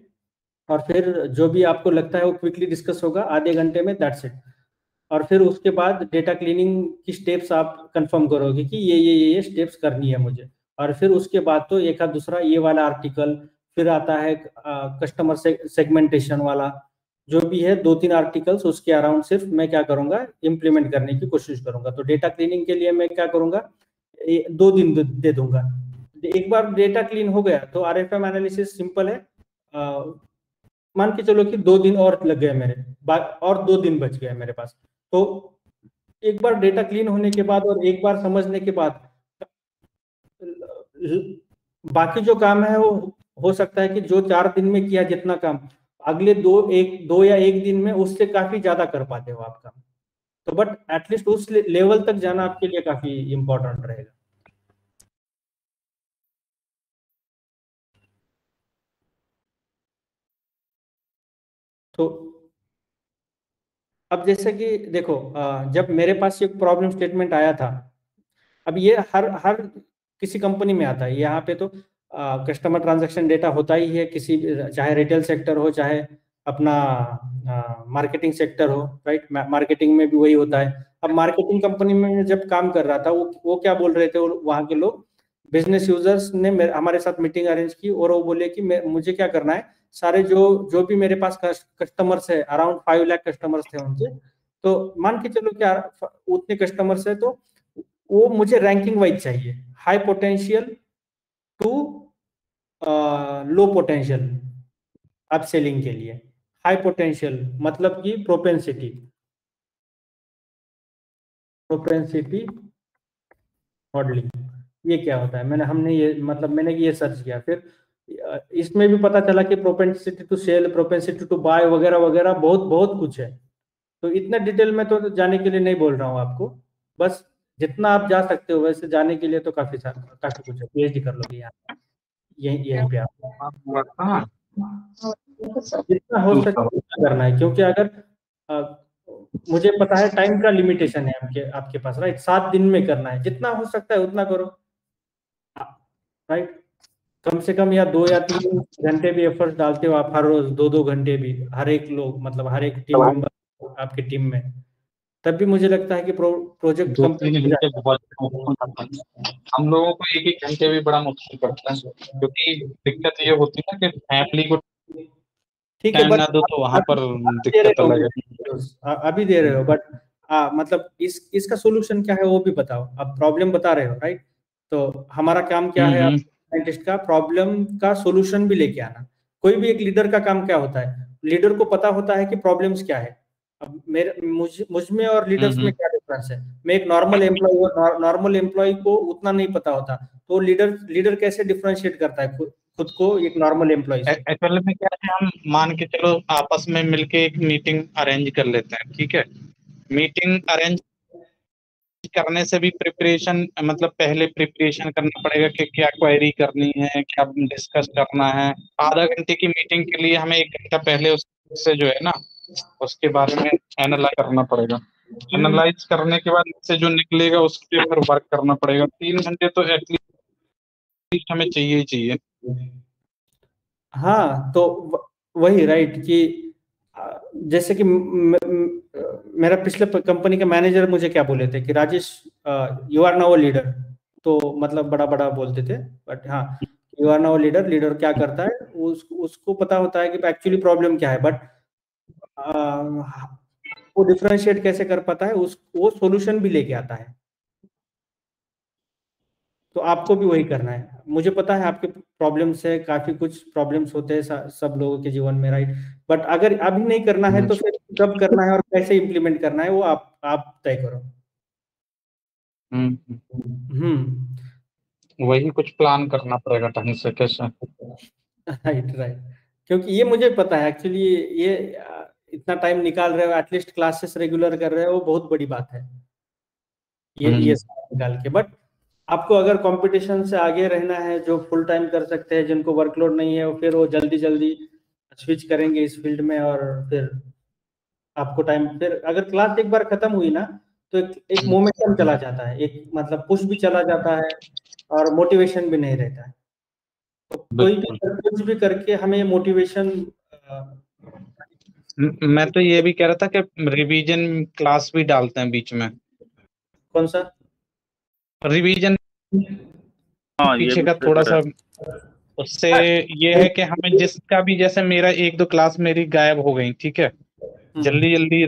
और फिर जो भी आपको लगता है वो क्विकली डिस्कस होगा आधे घंटे में, दैट्स इट। और फिर उसके बाद डेटा क्लीनिंग की स्टेप्स आप कंफर्म करोगे कि ये स्टेप्स करनी है मुझे। और फिर उसके बाद तो एक आध दूसरा ये वाला आर्टिकल, फिर आता है कस्टमर सेगमेंटेशन वाला, जो भी है 2-3 आर्टिकल्स उसके अराउंड सिर्फ मैं क्या करूंगा, इम्प्लीमेंट करने की कोशिश करूंगा। तो डेटा क्लीनिंग के लिए मैं क्या करूंगा, 2 दिन दे दूंगा। एक बार डेटा क्लीन हो गया तो RFM एनालिसिस सिंपल है। मान के चलो कि 2 दिन और लग गए मेरे, और 2 दिन बच गए मेरे पास। तो एक बार डेटा क्लीन होने के बाद और एक बार समझने के बाद बाकी जो काम है वो हो सकता है कि जो 4 दिन में किया जितना काम, अगले 2 या 1 दिन में उससे काफी ज्यादा कर पाते हो आप काम। तो बट एटलीस्ट उस लेवल तक जाना आपके लिए काफी इंपॉर्टेंट रहेगा। तो अब जैसे कि देखो, जब मेरे पास एक प्रॉब्लम स्टेटमेंट आया था, अब ये हर किसी कंपनी में आता है। यहाँ पे तो कस्टमर ट्रांजैक्शन डेटा होता ही है, किसी चाहे रिटेल सेक्टर हो चाहे अपना मार्केटिंग सेक्टर हो, राइट। मार्केटिंग में भी वही होता है। अब मार्केटिंग कंपनी में जब काम कर रहा था, वो क्या बोल रहे थे, वहाँ के लोग बिजनेस यूजर्स ने हमारे साथ मीटिंग अरेंज की और वो बोले कि मुझे क्या करना है, सारे जो भी मेरे पास कस्टमर्स है, अराउंड 5 लाख कस्टमर्स थे उनसे, तो मान के चलो क्या उतने कस्टमर्स है, तो वो मुझे रैंकिंग वाइज चाहिए, high potential to low potential upselling के लिए। हाई पोटेंशियल मतलब कि प्रोपेंसिटी मॉडलिंग, ये क्या होता है, मैंने ये सर्च किया। फिर इसमें भी पता चला कि propensity to sell, propensity to buy वगैरह वगैरह बहुत बहुत कुछ है। तो इतना डिटेल में तो जाने के लिए नहीं बोल रहा हूँ आपको, बस जितना आप जा सकते हो वैसे जाने के लिए तो काफी कुछ है। PhD कर लोगे यहाँ यहीं पे आप जितना हो सके उतना करना है, क्योंकि अगर मुझे पता है टाइम का लिमिटेशन है आपके पास, राइट। 7 दिन में करना है, जितना हो सकता है उतना करो, राइट। कम से कम या 2 या 3 घंटे भी एफर्ट डालते हो आप हर रोज, 2-2 घंटे भी, हर एक लोग मतलब हर एक टीम मेंबर आपकी टीम में, तब भी मुझे लगता है कि प्रोजेक्ट 2-3 घंटे बहुत मुश्किल पड़ता है। हम लोगों को 1-1 घंटे भी बड़ा मुश्किल पड़ता है, क्योंकि दिक्कत ये होती है ना कि फैमिली को ठीक है, टाइम बट ना दो तो वहाँ पर दे रहे दिक्कत हो, अलग है। अभी दे रहे हो, बट मतलब इसका सोल्यूशन क्या है वो भी बताओ। अब प्रॉब्लम बता रहे हो, राइट? तो हमारा काम क्या है, साइंटिस्ट का प्रॉब्लम का सोल्यूशन भी लेके आना। कोई भी एक लीडर का काम क्या होता है, लीडर को पता होता है कि प्रॉब्लम्स क्या है। अब मुझ में और लीडर्स में क्या डिफरेंस है? मैं एक नॉर्मल एम्प्लॉय को उतना नहीं पता होता, तो लीडर कैसे डिफरेंशिएट करता है खुद को एक नॉर्मल एम्प्लॉय से? एक्चुअली में क्या है, हम मान के चलो आपस में मिलके एक मीटिंग अरेंज कर लेते हैं, ठीक है। मीटिंग अरेंज करने से भी प्रिपरेशन, मतलब पहले प्रिपरेशन करना पड़ेगा कि क्या क्वेरी करनी है, क्या डिस्कस करना है। आधा घंटे की मीटिंग के लिए हमें 1 घंटा पहले उससे जो है ना, उसके बारे में एनालाइज करना पड़ेगा। एनालाइज करने के बाद से जो निकलेगा उसके ऊपर वर्क करना पड़ेगा। 3 घंटे तो एटलीस्ट हमें चाहिए ही चाहिए। हाँ, तो वही राइट कि जैसे कि मेरा पिछले कंपनी के मैनेजर मुझे क्या बोले थे कि Rajesh, you are now a leader. तो मतलब बड़ा बड़ा बोलते थे, बट हाँ, you are now a leader. Leader क्या करता है, उसको पता होता है कि एक्चुअली प्रॉब्लम क्या है, बट वो डिफरेंशिएट कैसे कर पाता है, वो सॉल्यूशन भी लेके आता है। तो आपको भी वही करना है। मुझे पता है आपके प्रॉब्लम्स है, काफी कुछ प्रॉब्लम्स होते हैं सब लोगों के जीवन में, राइट? बट अगर अभी नहीं करना है तो फिर कब करना है और कैसे इम्प्लीमेंट करना है वो आप तय करो। वही कुछ प्लान करना पड़ेगा ढंग से कैसे। राइट राइट, क्योंकि ये मुझे पता है एक्चुअली, ये इतना टाइम निकाल रहे हो, एटलीस्ट क्लासेस रेगुलर कर रहे हो, वो बहुत बड़ी बात है ये निकाल के। बट आपको अगर कंपटीशन से आगे रहना है, जो फुल टाइम कर सकते हैं, जिनको वर्कलोड नहीं है, फिर वो जल्दी जल्दी स्विच करेंगे इस फील्ड में, और फिर आपको टाइम, फिर अगर क्लास एक बार खत्म हुई ना तो एक मोमेंटम चला जाता है, एक मतलब पुश भी चला जाता है और मोटिवेशन भी नहीं रहता है। तो कोई भी कुछ भी करके हमें मोटिवेशन। मैं तो ये भी कह रहा था कि रिवीजन क्लास भी डालते हैं बीच में। कौन सा रिवीजन? हाँ, ये पीछे भी का सही थोड़ा कह सा रहे उससे ये है कि हमें जिसका भी, जैसे मेरा 1-2 क्लास मेरी गायब हो गई, ठीक है, जल्दी जल्दी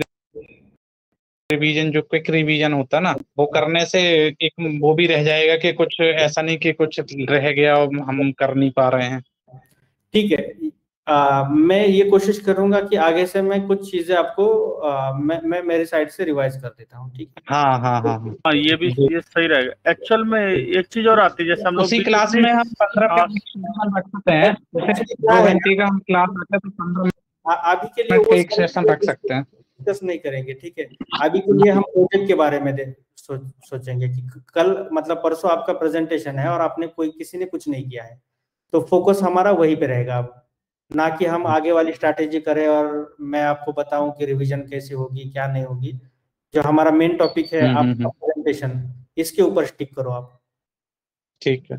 रिवीजन, जो क्विक रिवीजन होता है ना, वो करने से एक वो भी रह जाएगा कि कुछ ऐसा नहीं कि कुछ रह गया और हम कर नहीं पा रहे हैं। ठीक है। मैं ये कोशिश करूंगा कि आगे से मैं कुछ चीजें आपको मैं मेरे साइड से रिवाइज कर देता हूँ, ठीक है? हाँ हाँ हाँ हाँ, ये सही रहेगा। एक्चुअल में एक चीज और आती है, जैसे हम लोग उसी क्लास में हम 15 रख सकते हैं। 2 घंटे का हम क्लास रखते हैं तो 15 अभी के लिए मिनट वो का एक सेशन रख सकते हैं। डिस्कस नहीं करेंगे, ठीक है? अभी के लिए हम प्रोजेक्ट के बारे में सोचेंगे कि कल मतलब परसों आपका प्रेजेंटेशन है और आपने किसी ने कुछ नहीं किया है, तो फोकस हमारा वहीं पे रहेगा अब, ना कि हम आगे वाली स्ट्रैटेजी करें और मैं आपको बताऊं कि रिवीजन कैसे होगी क्या नहीं होगी। जो हमारा मेन टॉपिक है आपका प्रेजेंटेशन, इसके ऊपर स्टिक करो आप। ठीक है,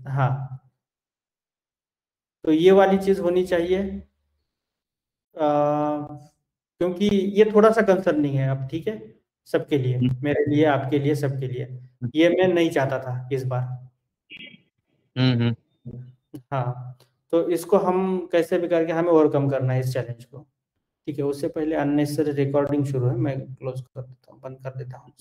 हाँ, तो ये वाली चीज होनी चाहिए, क्योंकि ये थोड़ा सा कंसर्निंग है अब, ठीक है? सबके लिए, मेरे लिए, आपके लिए, सबके लिए। ये मैं नहीं चाहता था इस बार। हाँ, तो इसको हम कैसे भी करके हमें ओवरकम करना है इस चैलेंज को, ठीक है? उससे पहले अननेसेसरी रिकॉर्डिंग शुरू है, मैं क्लोज कर देता हूँ, बंद कर देता हूँ।